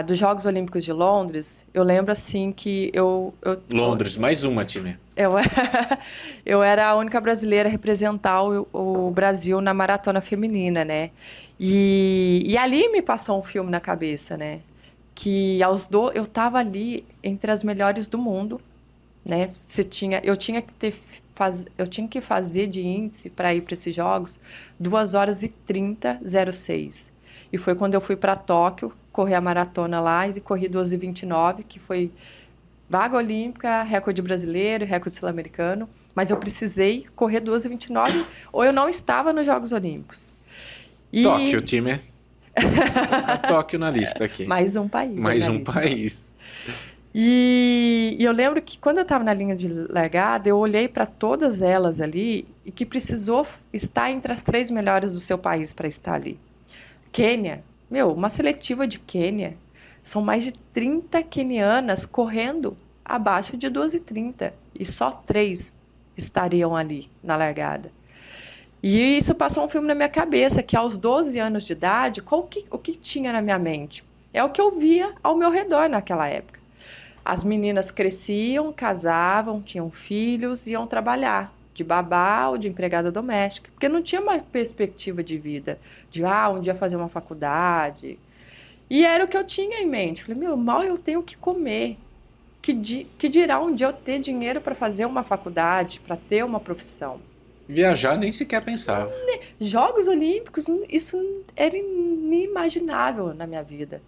B: dos Jogos Olímpicos de Londres, eu lembro assim que
A: Londres, mais uma, time.
B: Eu era a única brasileira a representar o Brasil na maratona feminina, né? E ali me passou um filme na cabeça, né? Que eu estava ali entre as melhores do mundo, né? Eu tinha que fazer de índice para ir para esses jogos 2h30:06. E foi quando eu fui para Tóquio correr a maratona lá e corri 2h29, que foi vaga olímpica, recorde brasileiro, recorde sul-americano, mas eu precisei correr 2h29 ou eu não estava nos Jogos Olímpicos.
A: Tóquio, time. Tóquio na lista aqui.
B: Mais um país.
A: Mais um país.
B: E eu lembro que quando eu estava na linha de largada, eu olhei para todas elas ali e que precisou estar entre as 3 melhores do seu país para estar ali. Quênia, uma seletiva de Quênia, são mais de 30 quenianas correndo abaixo de 2h30 e só 3 estariam ali na largada. E isso passou um filme na minha cabeça, que aos 12 anos de idade, o que tinha na minha mente? É o que eu via ao meu redor naquela época. As meninas cresciam, casavam, tinham filhos, iam trabalhar de babá ou de empregada doméstica, porque não tinha uma perspectiva de vida, de um dia fazer uma faculdade. E era o que eu tinha em mente. Falei, mal eu tenho que comer. Que dirá um dia eu ter dinheiro para fazer uma faculdade, para ter uma profissão.
A: Viajar nem sequer pensava.
B: Jogos Olímpicos, isso era inimaginável na minha vida.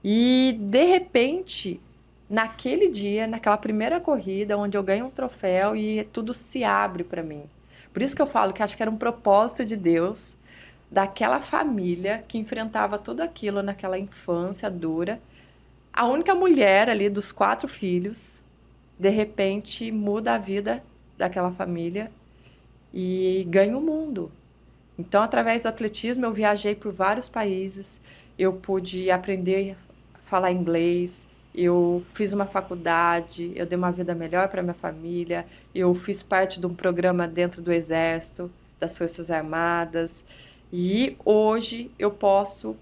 B: E, de repente, naquele dia, naquela primeira corrida, onde eu ganho um troféu e tudo se abre para mim. Por isso que eu falo que acho que era um propósito de Deus, daquela família que enfrentava tudo aquilo naquela infância dura. A única mulher ali dos 4 filhos, de repente, muda a vida daquela família e ganha o mundo. Então, através do atletismo, eu viajei por vários países, eu pude aprender a falar inglês, eu fiz uma faculdade, eu dei uma vida melhor para minha família, eu fiz parte de um programa dentro do Exército, das Forças Armadas, e hoje eu posso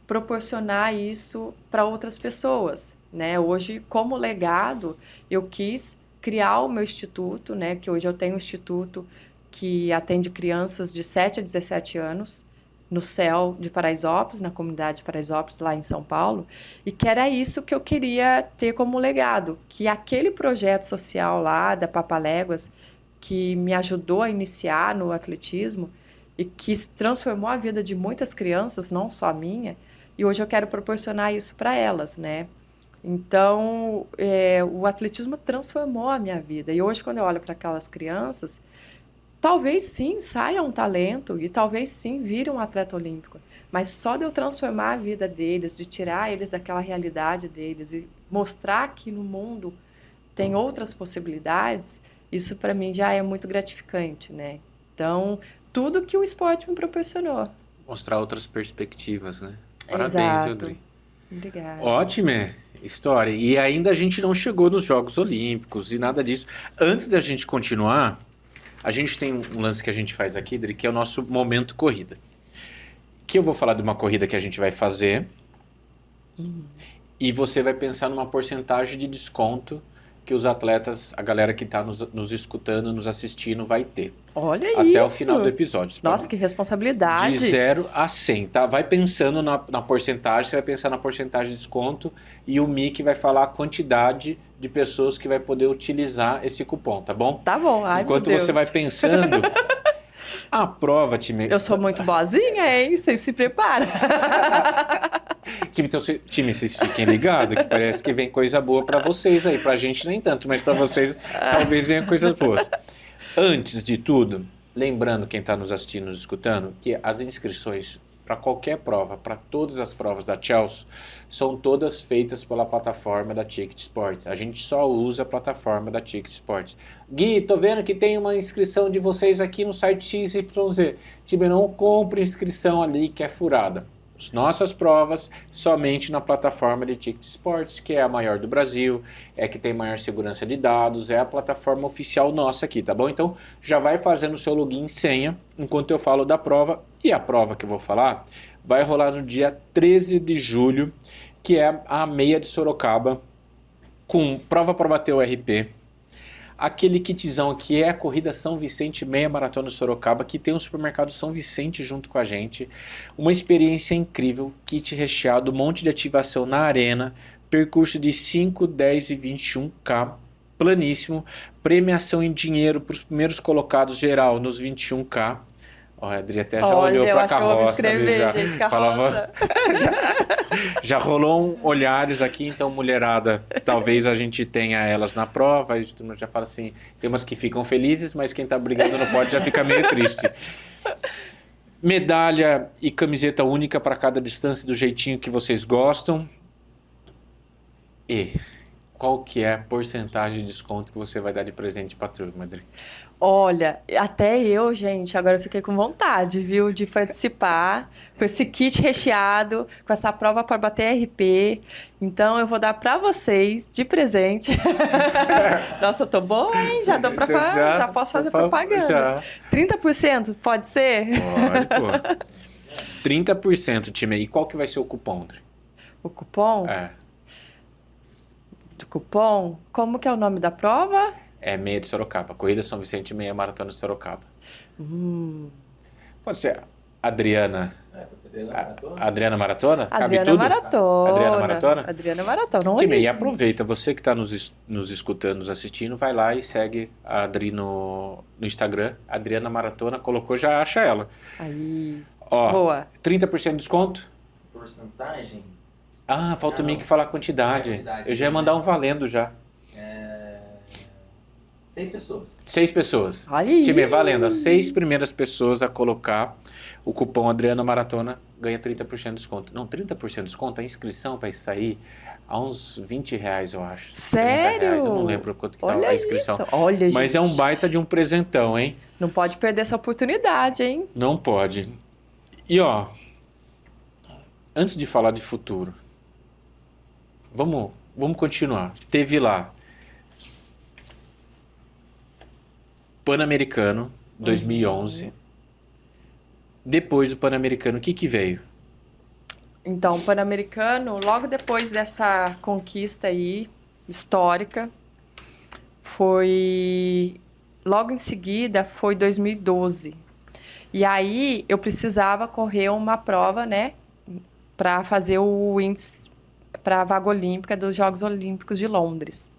B: proporcionar isso para outras pessoas, né? Hoje, como legado, eu quis criar o meu instituto, né? Que hoje eu tenho um instituto que atende crianças de 7 a 17 anos no CEL de Paraisópolis, na comunidade de Paraisópolis, lá em São Paulo, e que era isso que eu queria ter como legado, que aquele projeto social lá da Papaléguas, que me ajudou a iniciar no atletismo e que transformou a vida de muitas crianças, não só a minha, e hoje eu quero proporcionar isso para elas, né? Então, o atletismo transformou a minha vida. E hoje, quando eu olho para aquelas crianças, talvez sim saia um talento e talvez sim vire um atleta olímpico. Mas só de eu transformar a vida deles, de tirar eles daquela realidade deles e mostrar que no mundo tem outras possibilidades, isso para mim já é muito gratificante, né? Então, tudo que o esporte me proporcionou.
A: Mostrar outras perspectivas, né? Parabéns,
B: Exato.
A: Audrey.
B: Obrigada.
A: Ótima história. E ainda a gente não chegou nos Jogos Olímpicos e nada disso. Antes da gente continuar, a gente tem um lance que a gente faz aqui, Adri, que é o nosso momento corrida. Que eu vou falar de uma corrida que a gente vai fazer e você vai pensar numa porcentagem de desconto que os atletas, a galera que está nos escutando, nos assistindo, vai ter.
B: Olha
A: até
B: isso.
A: O final do episódio.
B: Nossa, que responsabilidade.
A: De 0 a 100, tá? Vai pensando na porcentagem, você vai pensar na porcentagem de desconto e o Mickey vai falar a quantidade de pessoas que vai poder utilizar esse cupom, tá bom?
B: Tá bom. Ai,
A: enquanto
B: meu Deus.
A: você vai pensando, a prova, time...
B: Eu sou muito boazinha, hein? Vocês se preparam.
A: Time, vocês fiquem ligados que parece que vem coisa boa pra vocês aí. Pra gente nem tanto, mas pra vocês talvez venha coisas boas. Antes de tudo, lembrando quem está nos assistindo, nos escutando, que as inscrições para qualquer prova, para todas as provas da Chelsea, são todas feitas pela plataforma da Ticket Sports. A gente só usa a plataforma da Ticket Sports. Gui, tô vendo que tem uma inscrição de vocês aqui no site XYZ. Time, não compre inscrição ali que é furada. As nossas provas somente na plataforma de Ticket Sports, que é a maior do Brasil, é que tem maior segurança de dados, é a plataforma oficial nossa aqui, tá bom? Então já vai fazendo o seu login e senha enquanto eu falo da prova. E a prova que eu vou falar vai rolar no dia 13 de julho, que é a meia de Sorocaba, com prova para bater o RP. Aquele kitzão que é a corrida São Vicente Meia Maratona de Sorocaba, que tem o supermercado São Vicente junto com a gente. Uma experiência incrível, kit recheado, um monte de ativação na arena, percurso de 5, 10 e 21K, planíssimo, premiação em dinheiro para os primeiros colocados geral nos 21K. Ó, a Adri até já olhou para a carroça. Eu vou
B: escrever, gente, carroça.
A: Já rolou olhares aqui, então, mulherada, talvez a gente tenha elas na prova, a gente já fala assim, tem umas que ficam felizes, mas quem tá brigando no pódio já fica meio triste. Medalha e camiseta única para cada distância do jeitinho que vocês gostam. E qual que é a porcentagem de desconto que você vai dar de presente para a turma, Adri?
B: Olha, até eu, gente, agora eu fiquei com vontade, viu, de participar com esse kit recheado, com essa prova para bater RP. Então, eu vou dar para vocês de presente. Nossa, eu tô boa, hein? Já dou já posso fazer propaganda.
A: Já.
B: 30%, pode ser?
A: Pode, pô. 30%, time. E qual que vai ser o cupom, André?
B: O cupom?
A: É.
B: Do cupom? Como que é o nome da prova?
A: É meia de Sorocaba. Corrida São Vicente, meia maratona de Sorocaba. Pode ser Adriana.
C: Pode ser Adriana Maratona.
A: Adriana Maratona? Cabe
B: Adriana
A: tudo?
B: Adriana
A: Maratona?
B: Adriana Maratona.
A: Time, e aproveita, você que está nos escutando, nos assistindo, vai lá e segue a Adri no Instagram. Adriana Maratona, colocou, já acha ela.
B: Aí.
A: Ó,
B: boa.
A: 30% de desconto?
C: Porcentagem?
A: Ah, falta o Mickey falar a quantidade.
C: Quantidade.
A: Eu já ia mandar um valendo já.
C: 6 pessoas.
A: 6 pessoas.
B: Olha isso.
A: Time valendo. As 6 primeiras pessoas a colocar o cupom Adriano Maratona ganha 30% de desconto. Não, 30% de desconto. A inscrição vai sair a uns R$20, eu acho.
B: Sério?
A: R$30, eu não lembro quanto que tá
B: Olha
A: a inscrição.
B: isso. Olha,
A: Mas
B: gente.
A: é um baita de um presentão, hein?
B: Não pode perder essa oportunidade, hein?
A: Não pode. E ó, antes de falar de futuro, vamos continuar. Teve lá Pan-Americano 2011. Depois do Pan-Americano, o que veio?
B: Então, o Pan-Americano, logo depois dessa conquista aí, histórica, foi... Logo em seguida, foi 2012. E aí, eu precisava correr uma prova, né? Para fazer o índice para a vaga olímpica dos Jogos Olímpicos de Londres.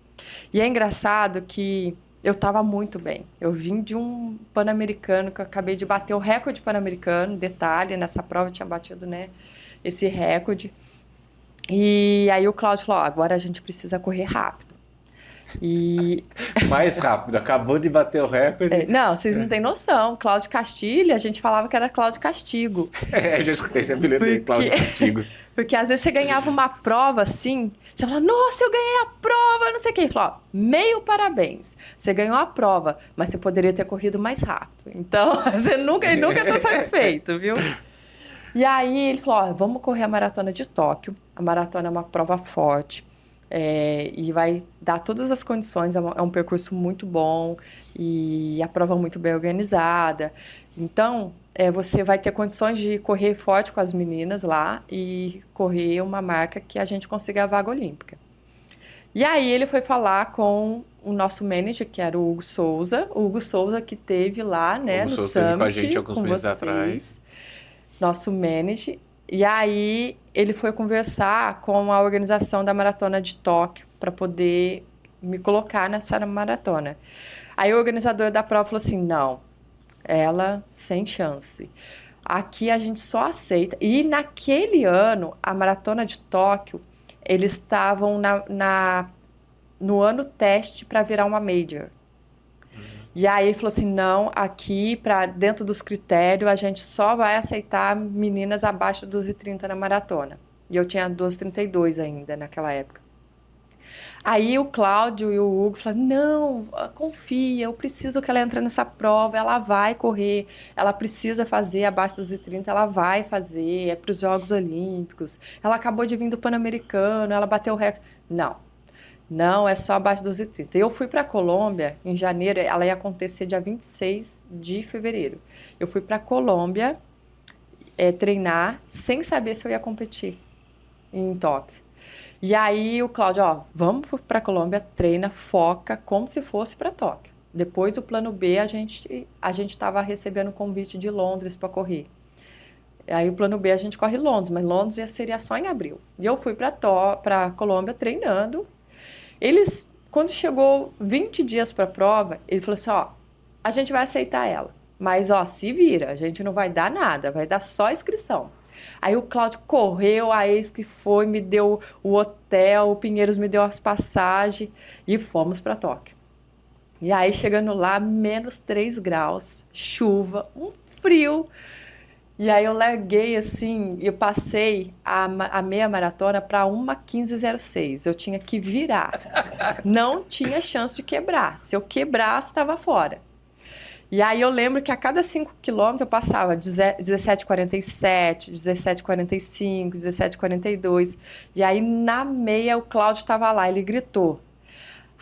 B: E é engraçado que eu estava muito bem. Eu vim de um Pan-Americano que eu acabei de bater o recorde Pan-Americano. Detalhe, nessa prova eu tinha batido, né, esse recorde. E aí o Cláudio falou, agora a gente precisa correr rápido. E...
A: Mais rápido, acabou de bater o recorde.
B: não, vocês não têm noção. Cláudio Castilho, a gente falava que era Cláudio Castigo.
A: Já escutei esse apelido aí, Cláudio Castigo.
B: Porque às vezes você ganhava uma prova assim, você fala, nossa, eu ganhei a prova, não sei o quê. Ele falou, ó, meio parabéns. Você ganhou a prova, mas você poderia ter corrido mais rápido. Então, você nunca tá satisfeito, viu? E aí ele falou, ó, vamos correr a Maratona de Tóquio. A maratona é uma prova forte. E vai dar todas as condições, é um percurso muito bom e a prova muito bem organizada. Então, você vai ter condições de correr forte com as meninas lá e correr uma marca que a gente consiga a vaga olímpica. E aí ele foi falar com o nosso manager, que era o Hugo Souza que teve lá, né, no Summit,
A: esteve com a gente alguns meses atrás.
B: Nosso manager. E aí ele foi conversar com a organização da Maratona de Tóquio para poder me colocar nessa maratona. Aí o organizador da prova falou assim, não, ela sem chance. Aqui a gente só aceita. E naquele ano, a Maratona de Tóquio, eles estavam no ano teste para virar uma major. E aí ele falou assim, não, aqui, dentro dos critérios, a gente só vai aceitar meninas abaixo de 2h30 na maratona. E eu tinha 2h32 ainda naquela época. Aí o Cláudio e o Hugo falaram, não, confia, eu preciso que ela entre nessa prova, ela vai correr, ela precisa fazer abaixo dos 2h30, ela vai fazer, é para os Jogos Olímpicos. Ela acabou de vir do Pan-Americano, ela bateu o recorde. Não, é só abaixo dos 2h30. Eu fui para a Colômbia em janeiro, ela ia acontecer dia 26 de fevereiro. Eu fui para a Colômbia treinar sem saber se eu ia competir em Tóquio. E aí o Cláudio, ó, vamos para a Colômbia, treina, foca, como se fosse para Tóquio. Depois o plano B, a gente estava recebendo convite de Londres para correr. Aí o plano B a gente corre Londres, mas Londres seria só em abril. E eu fui para a Colômbia treinando. Eles, quando chegou 20 dias para a prova, ele falou assim, ó, a gente vai aceitar ela, mas ó, se vira, a gente não vai dar nada, vai dar só inscrição. Aí o Cláudio correu, a ex que foi, me deu o hotel, o Pinheiros me deu as passagens e fomos para Tóquio. E aí chegando lá, menos 3 graus, chuva, um frio. E aí eu larguei assim, eu passei a meia maratona para 1:15:06. Eu tinha que virar. Não tinha chance de quebrar. Se eu quebrasse, estava fora. E aí eu lembro que a cada 5 quilômetros eu passava 17:47, 17:45, 17:42. E aí na meia o Cláudio estava lá, ele gritou,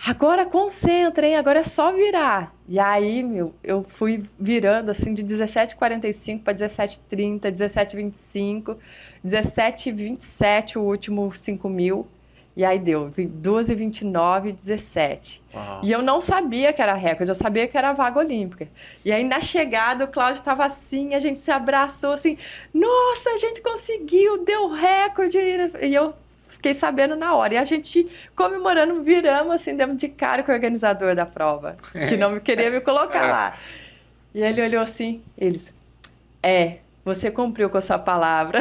B: agora concentra, hein? Agora é só virar. E aí, eu fui virando assim de 17:45 para 17:30, 17:25, 17:27 o último 5.000. E aí deu 2:29 e 17.
A: Uau.
B: E eu não sabia que era recorde, eu sabia que era vaga olímpica. E aí na chegada o Cláudio estava assim, a gente se abraçou assim, nossa, a gente conseguiu, deu recorde. E eu fiquei sabendo na hora. E a gente, comemorando, viramos assim, demos de cara com o organizador da prova, que não queria me colocar lá. E ele olhou assim, você cumpriu com a sua palavra.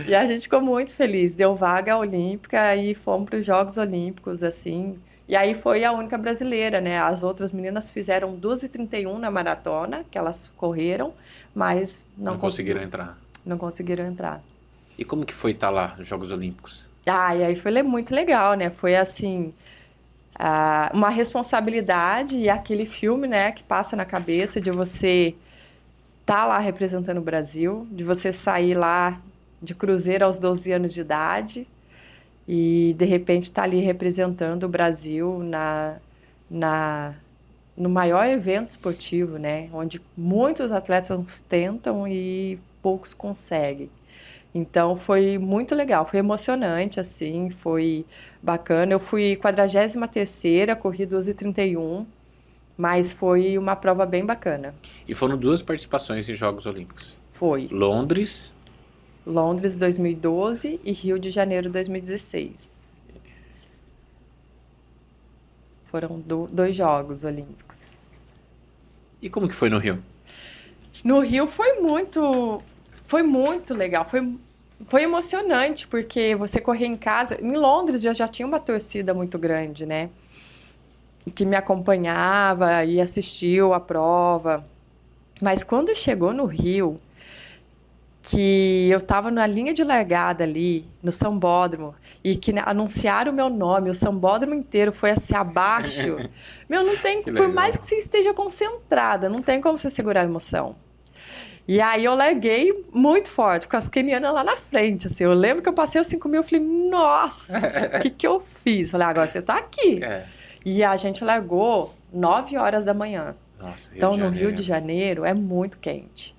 B: E a gente ficou muito feliz. Deu vaga olímpica e fomos para os Jogos Olímpicos, assim. E aí foi a única brasileira, né? As outras meninas fizeram 2h31 na maratona, que elas correram, mas
A: Não conseguiram entrar.
B: Não conseguiram entrar.
A: E como que foi estar lá nos Jogos Olímpicos?
B: Ah, e aí foi muito legal, né? Foi assim, uma responsabilidade e aquele filme, né, que passa na cabeça de você estar lá representando o Brasil, de você sair lá de cruzeiro aos 12 anos de idade e, de repente, estar ali representando o Brasil no maior evento esportivo, né? Onde muitos atletas tentam e poucos conseguem. Então, foi muito legal, foi emocionante, assim, foi bacana. Eu fui 43ª, corri 2h31, mas foi uma prova bem bacana.
A: E foram 2 participações em Jogos Olímpicos.
B: Foi
A: Londres.
B: Londres 2012 e Rio de Janeiro 2016. Foram 2 Jogos Olímpicos.
A: E como que foi no Rio?
B: No Rio foi muito legal, foi emocionante, porque você correr em casa... Em Londres eu já tinha uma torcida muito grande, né? Que me acompanhava e assistiu a prova. Mas quando chegou no Rio, que eu estava na linha de largada ali, no sambódromo, e que anunciaram o meu nome, o sambódromo inteiro foi assim abaixo. Meu, não tem... Por mais que você esteja concentrada, não tem como você segurar a emoção. E aí eu larguei muito forte, com as quenianas lá na frente, assim. Eu lembro que eu passei os 5.000, eu falei, nossa, o que eu fiz? Falei, agora você tá aqui. E a gente largou 9 horas da manhã.
A: Nossa,
B: então, no Rio de Janeiro, é muito quente.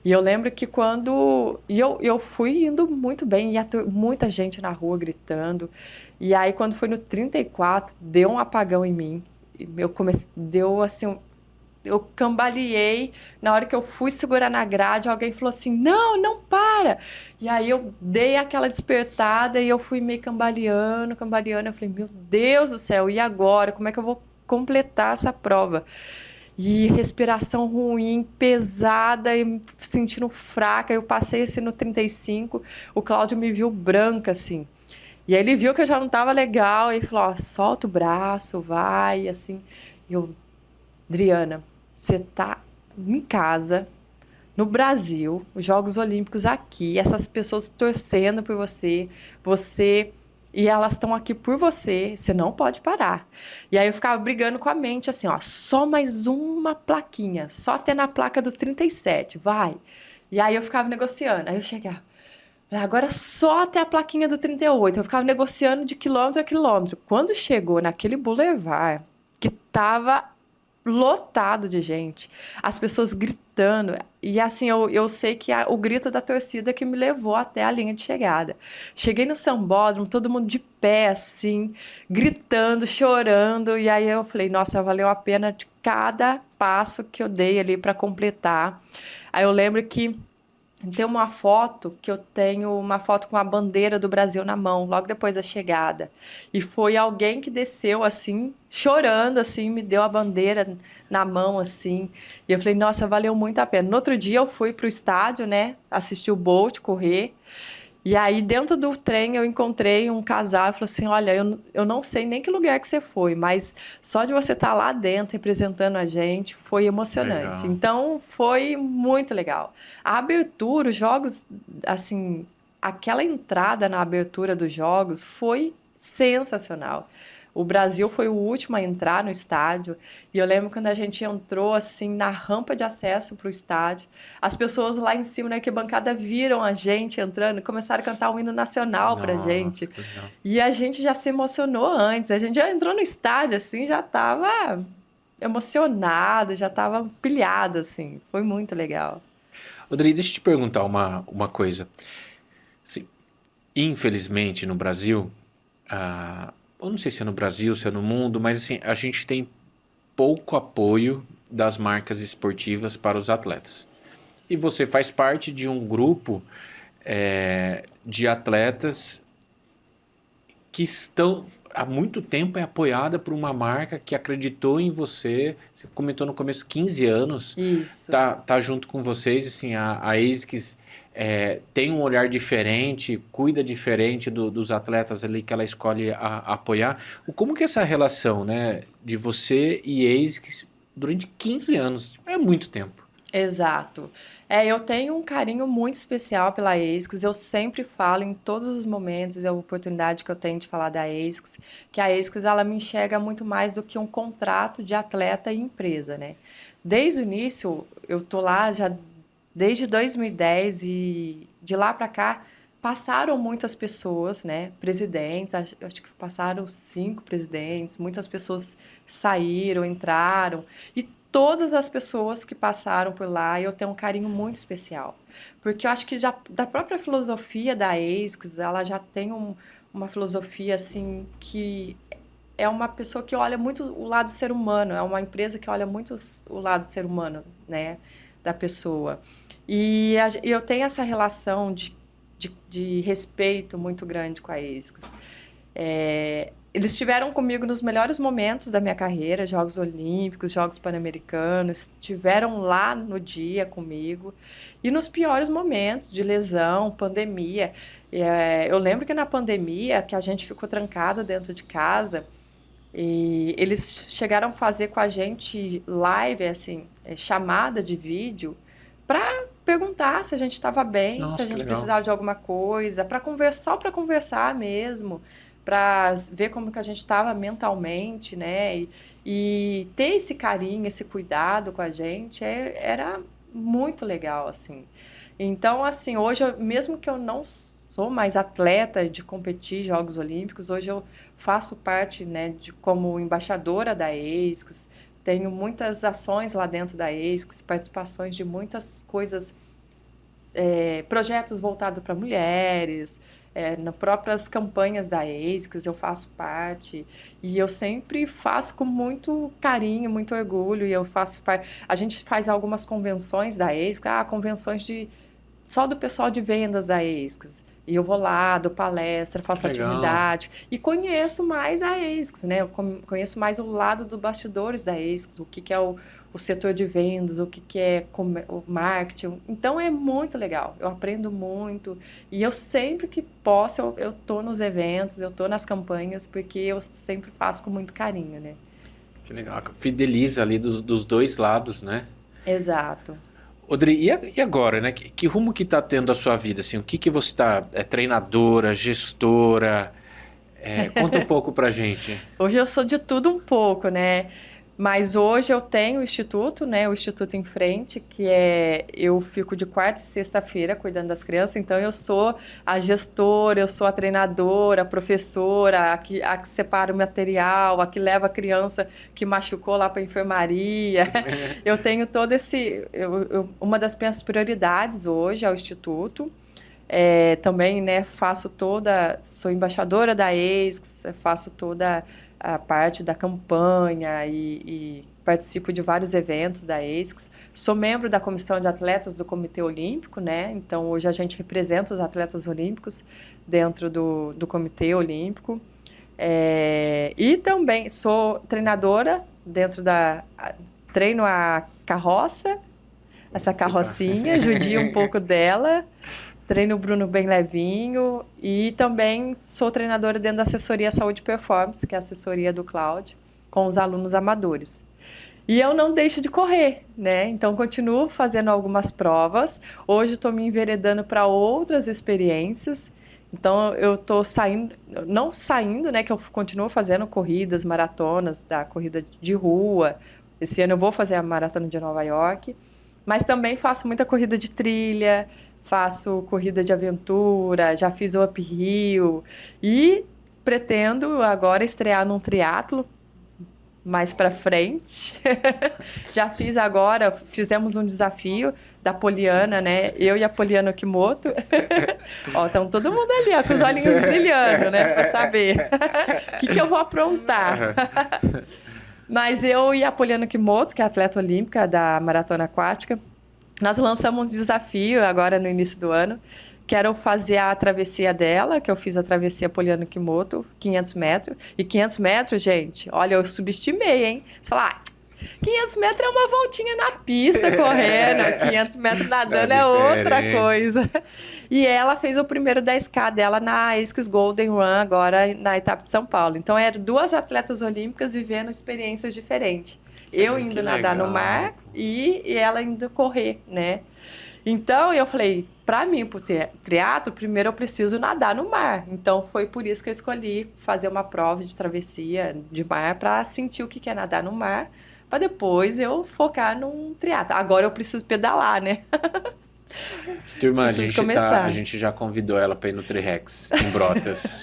B: E eu lembro que quando... E eu fui indo muito bem, e muita gente na rua gritando. E aí, quando foi no 34, deu um apagão em mim. Deu assim... Eu cambaleei, na hora que eu fui segurar na grade, alguém falou assim, não, não para. E aí eu dei aquela despertada e eu fui meio cambaleando. Eu falei, meu Deus do céu, e agora? Como é que eu vou completar essa prova? E respiração ruim, pesada, e me sentindo fraca. Eu passei assim no 35, o Cláudio me viu branca, assim. E aí ele viu que eu já não estava legal, e falou, ó, solta o braço, vai, assim. Adriana, você tá em casa, no Brasil, os Jogos Olímpicos aqui, essas pessoas torcendo por você, e elas estão aqui por você não pode parar. E aí eu ficava brigando com a mente, assim, ó, só mais uma plaquinha, só até na placa do 37, vai. E aí eu ficava negociando, aí eu chegava, agora só até a plaquinha do 38, eu ficava negociando de quilômetro a quilômetro. Quando chegou naquele boulevard, que tava lotado de gente, as pessoas gritando, e assim, eu sei que o grito da torcida que me levou até a linha de chegada. Cheguei no sambódromo, todo mundo de pé, assim, gritando, chorando, e aí eu falei, nossa, valeu a pena de cada passo que eu dei ali para completar. Aí eu lembro que tem uma foto que eu tenho, uma foto com a bandeira do Brasil na mão, logo depois da chegada. E foi alguém que desceu, assim, chorando, assim, me deu a bandeira na mão, assim. E eu falei, nossa, valeu muito a pena. No outro dia eu fui pro estádio, né, assistir o Bolt correr. E aí, dentro do trem, eu encontrei um casal e falou assim, olha, eu não sei nem que lugar que você foi, mas só de você estar lá dentro, representando a gente, foi emocionante.
A: Legal.
B: Então, foi muito legal. A abertura, os jogos, assim, aquela entrada na abertura dos jogos foi sensacional. O Brasil foi o último a entrar no estádio. E eu lembro quando a gente entrou, assim, na rampa de acesso para o estádio. As pessoas lá em cima na arquibancada viram a gente entrando e começaram a cantar o hino nacional para a gente. E a gente já se emocionou antes. A gente já entrou no estádio, assim, já estava emocionado, já estava pilhado, assim. Foi muito legal.
A: Rodrigo, deixa eu te perguntar uma coisa. Assim, infelizmente, no Brasil... eu não sei se é no Brasil, se é no mundo, mas assim, a gente tem pouco apoio das marcas esportivas para os atletas. E você faz parte de um grupo de atletas que estão há muito tempo apoiada por uma marca que acreditou em você. Você comentou no começo, 15 anos.
B: Isso.
A: Tá junto com vocês, assim, a ASICS tem um olhar diferente, cuida diferente dos atletas ali que ela escolhe apoiar. Como que é essa relação, né, de você e ASICS durante 15 anos? É muito tempo.
B: Exato. Eu tenho um carinho muito especial pela ASICS. Eu sempre falo em todos os momentos, a oportunidade que eu tenho de falar da ASICS, que a ASICS ela me enxerga muito mais do que um contrato de atleta e empresa, né? Desde o início, eu tô lá já desde 2010 e de lá para cá passaram muitas pessoas, né? Presidentes, acho que passaram 5 presidentes, muitas pessoas saíram, entraram e todas as pessoas que passaram por lá, eu tenho um carinho muito especial. Porque eu acho que já da própria filosofia da ASICS, ela já tem uma filosofia assim que é uma pessoa que olha muito o lado ser humano, é uma empresa que olha muito o lado ser humano, né, da pessoa. E eu tenho essa relação de respeito muito grande com a ASICS. Eles estiveram comigo nos melhores momentos da minha carreira, Jogos Olímpicos, Jogos Pan-Americanos, estiveram lá no dia comigo. E nos piores momentos de lesão, pandemia. Eu lembro que na pandemia, que a gente ficou trancada dentro de casa, e eles chegaram a fazer com a gente live, assim, chamada de vídeo, para perguntar se a gente estava bem,
A: Nossa,
B: se a gente
A: legal.
B: precisava de alguma coisa, para conversar mesmo, para ver como que a gente estava mentalmente, né? E ter esse carinho, esse cuidado com a gente era muito legal, assim. Então, assim, hoje, mesmo que eu não sou mais atleta de competir Jogos Olímpicos, hoje eu faço parte, né, como embaixadora da ASICS, tenho muitas ações lá dentro da ASICS, participações de muitas coisas, projetos voltados para mulheres, nas próprias campanhas da ASICS eu faço parte, e eu sempre faço com muito carinho, muito orgulho, e eu faço parte. A gente faz algumas convenções da ASICS, convenções só do pessoal de vendas da ASICS. E eu vou lá, dou palestra, faço atividade. E conheço mais a ASICS, né? Eu conheço mais o lado dos bastidores da ASICS, o que é o setor de vendas, o que é o marketing. Então, é muito legal. Eu aprendo muito. E eu sempre que posso, eu tô nos eventos, eu tô nas campanhas, porque eu sempre faço com muito carinho, né?
A: Que legal. Fideliza ali dos dois lados, né?
B: Exato.
A: Odri, e agora, né? Que rumo que tá tendo a sua vida? Assim, o que você tá... treinadora, gestora? Conta um pouco pra gente.
B: Hoje eu sou de tudo um pouco, né? Mas hoje eu tenho o Instituto, né? O Instituto em Frente, que eu fico de quarta e sexta-feira cuidando das crianças. Então, eu sou a gestora, eu sou a treinadora, a professora, a que separa o material, a que leva a criança que machucou lá para a enfermaria. Eu tenho todo esse... uma das minhas prioridades hoje é o Instituto. Também, né, sou embaixadora da ASICS, faço toda a parte da campanha e participo de vários eventos da ASICS. Sou membro da comissão de atletas do Comitê Olímpico, né? Então, hoje a gente representa os atletas olímpicos dentro do Comitê Olímpico. E também sou treinadora treino a carroça, essa carrocinha, judio um pouco dela. Treino o Bruno bem levinho e também sou treinadora dentro da assessoria Saúde e Performance, que é a assessoria do Cláudio, com os alunos amadores. E eu não deixo de correr, né? Então, continuo fazendo algumas provas. Hoje, estou me enveredando para outras experiências. Então, eu estou não saindo, né? Que eu continuo fazendo corridas, maratonas, da corrida de rua. Esse ano eu vou fazer a maratona de Nova York. Mas também faço muita corrida de trilha, faço corrida de aventura, já fiz o uphill e pretendo agora estrear num triatlo mais para frente. Já fizemos um desafio da Poliana, né? Eu e a Poliana Okimoto. Ó, estão todo mundo ali, ó, com os olhinhos brilhando, né? Para saber o que eu vou aprontar. Mas eu e a Poliana Okimoto, que é atleta olímpica da maratona aquática, nós lançamos um desafio agora no início do ano, quero fazer a travessia dela, que eu fiz a travessia Poliana Kimoto, 500 metros. E 500 metros, gente, olha, eu subestimei, hein? Você fala, 500 metros é uma voltinha na pista correndo, 500 metros nadando é outra coisa. E ela fez o primeiro 10K dela na ASICS Golden Run, agora na etapa de São Paulo. Então, eram 2 atletas olímpicas vivendo experiências diferentes. Eu indo nadar no mar e ela indo correr, né? Então, eu falei, para mim, pro triatlo, primeiro eu preciso nadar no mar. Então, foi por isso que eu escolhi fazer uma prova de travessia de mar para sentir o que é nadar no mar, para depois eu focar num triatlo. Agora eu preciso pedalar, né?
A: Turma, a gente já convidou ela para ir no Tri-Rex, em Brotas.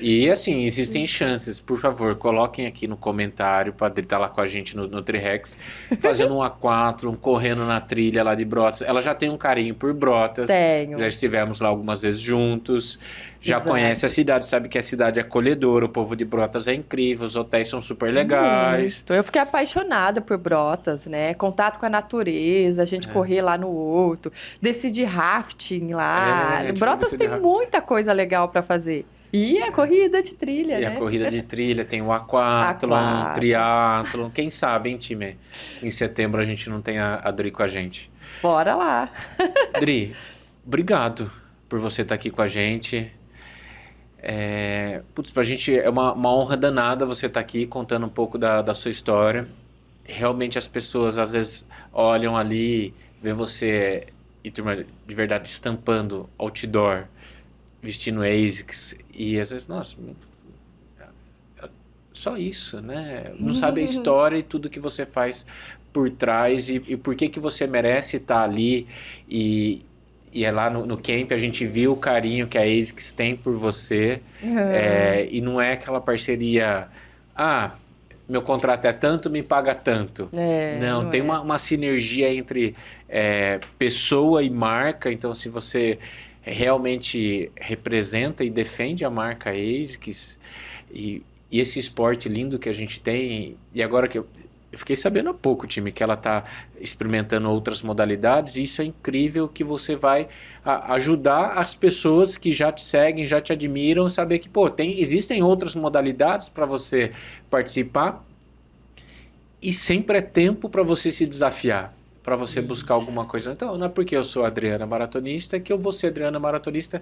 A: E assim, existem chances. Por favor, coloquem aqui no comentário para ele estar lá com a gente no Tri-Rex, fazendo um A4, correndo na trilha lá de Brotas. Ela já tem um carinho por Brotas.
B: Tenho.
A: Já estivemos lá algumas vezes juntos. Já
B: Exato.
A: conhece a cidade, sabe que a cidade é acolhedora. O povo de Brotas é incrível, os hotéis são super legais.
B: Eu fiquei apaixonada por Brotas, né? Contato com a natureza, a gente correr lá no horto, descer de rafting lá. Brotas tem muita coisa legal para fazer. E a corrida de trilha, né?
A: A corrida de trilha, tem o aquatlon, triatlon. Quem sabe, hein, time? Em setembro a gente não tem a Dri com a gente.
B: Bora lá.
A: Dri, obrigado por você estar aqui com a gente. Pra gente é uma honra danada você estar aqui contando um pouco da sua história. Realmente as pessoas às vezes olham ali, vê você, e turma, de verdade, estampando outdoor, vestindo ASICS, e às vezes, nossa, só isso, né? Não sabe a história e tudo que você faz por trás e por que você merece estar ali. E é lá no camp, a gente viu o carinho que a ASICS tem por você. E não é aquela parceria, meu contrato é tanto, me paga tanto. Não, tem uma sinergia entre pessoa e marca. Então, se você realmente representa e defende a marca ASICS e esse esporte lindo que a gente tem, e agora que eu fiquei sabendo há pouco, time, que ela está experimentando outras modalidades, e isso é incrível, que você vai ajudar as pessoas que já te seguem, já te admiram, saber que, existem outras modalidades para você participar, e sempre é tempo para você se desafiar, para você buscar alguma coisa. Então, não é porque eu sou Adriana Maratonista que eu vou ser Adriana Maratonista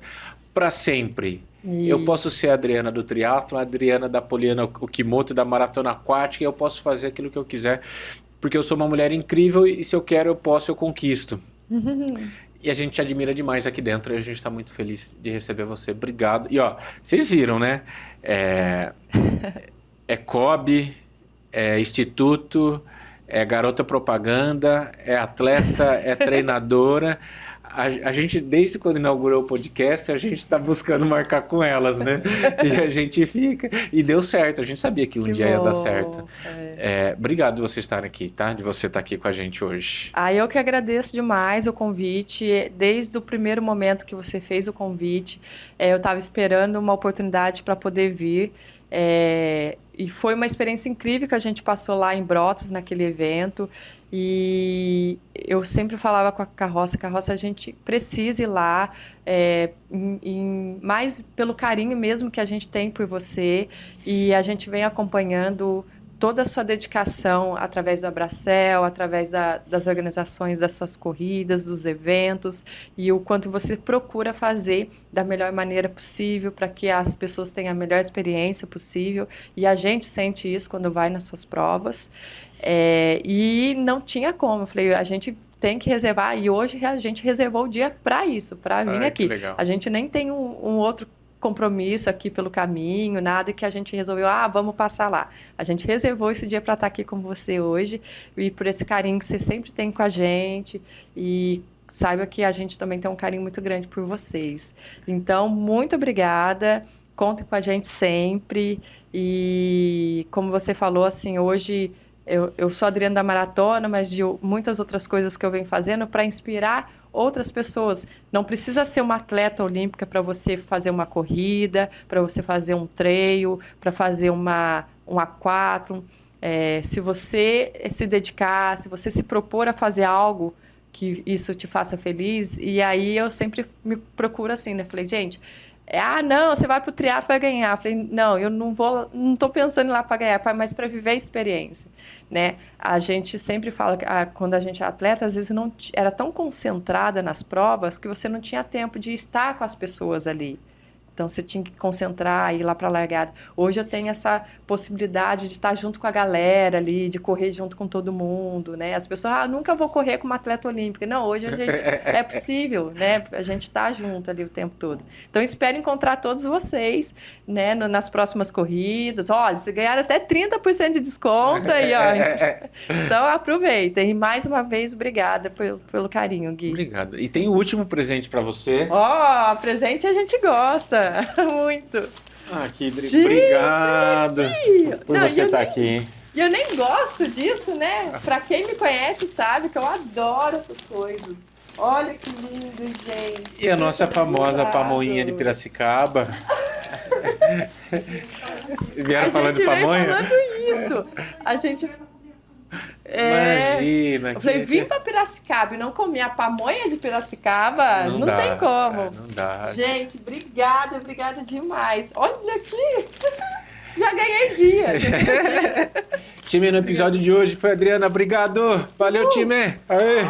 A: para sempre. Eu posso ser a Adriana do triatlo, a Adriana da Poliana, o Kimoto, da maratona aquática, e eu posso fazer aquilo que eu quiser, porque eu sou uma mulher incrível e se eu quero, eu posso, eu conquisto. E a gente te admira demais aqui dentro e a gente está muito feliz de receber você. Obrigado. E vocês viram, né? COB, Instituto, garota propaganda, atleta, treinadora. A gente, desde quando inaugurou o podcast, a gente está buscando marcar com elas, né? E a gente fica... E deu certo, a gente sabia que um dia ia dar certo. Obrigado de você estar aqui, tá? De você estar aqui com a gente hoje.
B: Eu que agradeço demais o convite. Desde o primeiro momento que você fez o convite, eu estava esperando uma oportunidade para poder vir. E foi uma experiência incrível que a gente passou lá em Brotas, naquele evento. E eu sempre falava com a Carroça, a gente precisa ir lá, mais pelo carinho mesmo que a gente tem por você. E a gente vem acompanhando toda a sua dedicação através do Abracel, através das organizações das suas corridas, dos eventos, e o quanto você procura fazer da melhor maneira possível para que as pessoas tenham a melhor experiência possível. E a gente sente isso quando vai nas suas provas. E não tinha como. Eu falei, a gente tem que reservar, e hoje a gente reservou o dia para isso, para vir aqui. A gente nem tem um outro compromisso aqui pelo caminho, nada que a gente resolveu, vamos passar lá. A gente reservou esse dia para estar aqui com você hoje, e por esse carinho que você sempre tem com a gente, e saiba que a gente também tem um carinho muito grande por vocês. Então, muito obrigada, contem com a gente sempre, e como você falou, assim, hoje eu sou a Adriana da Maratona, mas de muitas outras coisas que eu venho fazendo para inspirar outras pessoas. Não precisa ser uma atleta olímpica para você fazer uma corrida, para você fazer um trail, para fazer um aquátlon. Se você se dedicar, se você se propor a fazer algo que isso te faça feliz. E aí eu sempre me procuro assim, né? Falei, gente, não, você vai pro triatlo, vai ganhar. Falei, não, eu não tô pensando em ir lá para ganhar, mas para viver a experiência, né? A gente sempre fala que quando a gente é atleta, às vezes não era tão concentrada nas provas que você não tinha tempo de estar com as pessoas ali. Então, você tinha que concentrar, ir lá para a largada. Hoje eu tenho essa possibilidade de estar junto com a galera ali, de correr junto com todo mundo, né? As pessoas, nunca vou correr como atleta olímpica. Não, hoje a gente é possível, né? A gente está junto ali o tempo todo. Então, espero encontrar todos vocês, né? Nas próximas corridas. Olha, vocês ganharam até 30% de desconto aí, ó. Então, aproveitem. E mais uma vez, obrigada pelo carinho, Gui.
A: Obrigado. E tem o último presente para você.
B: Presente a gente gosta. Muito.
A: Obrigado por você estar aqui.
B: E eu nem gosto disso, né? Pra quem me conhece sabe que eu adoro essas coisas. Olha que lindo, gente.
A: E a nossa famosa pamonha de Piracicaba. Vieram falando de pamonha?
B: A gente veio falando isso. A gente...
A: Imagina.
B: Eu falei, vim pra Piracicaba e não comi a pamonha de Piracicaba, não tem como.
A: Não dá.
B: Gente, obrigada demais. Olha aqui, já ganhei dia.
A: Time, no episódio de hoje foi a Adriana, obrigado. Valeu, time. Aê.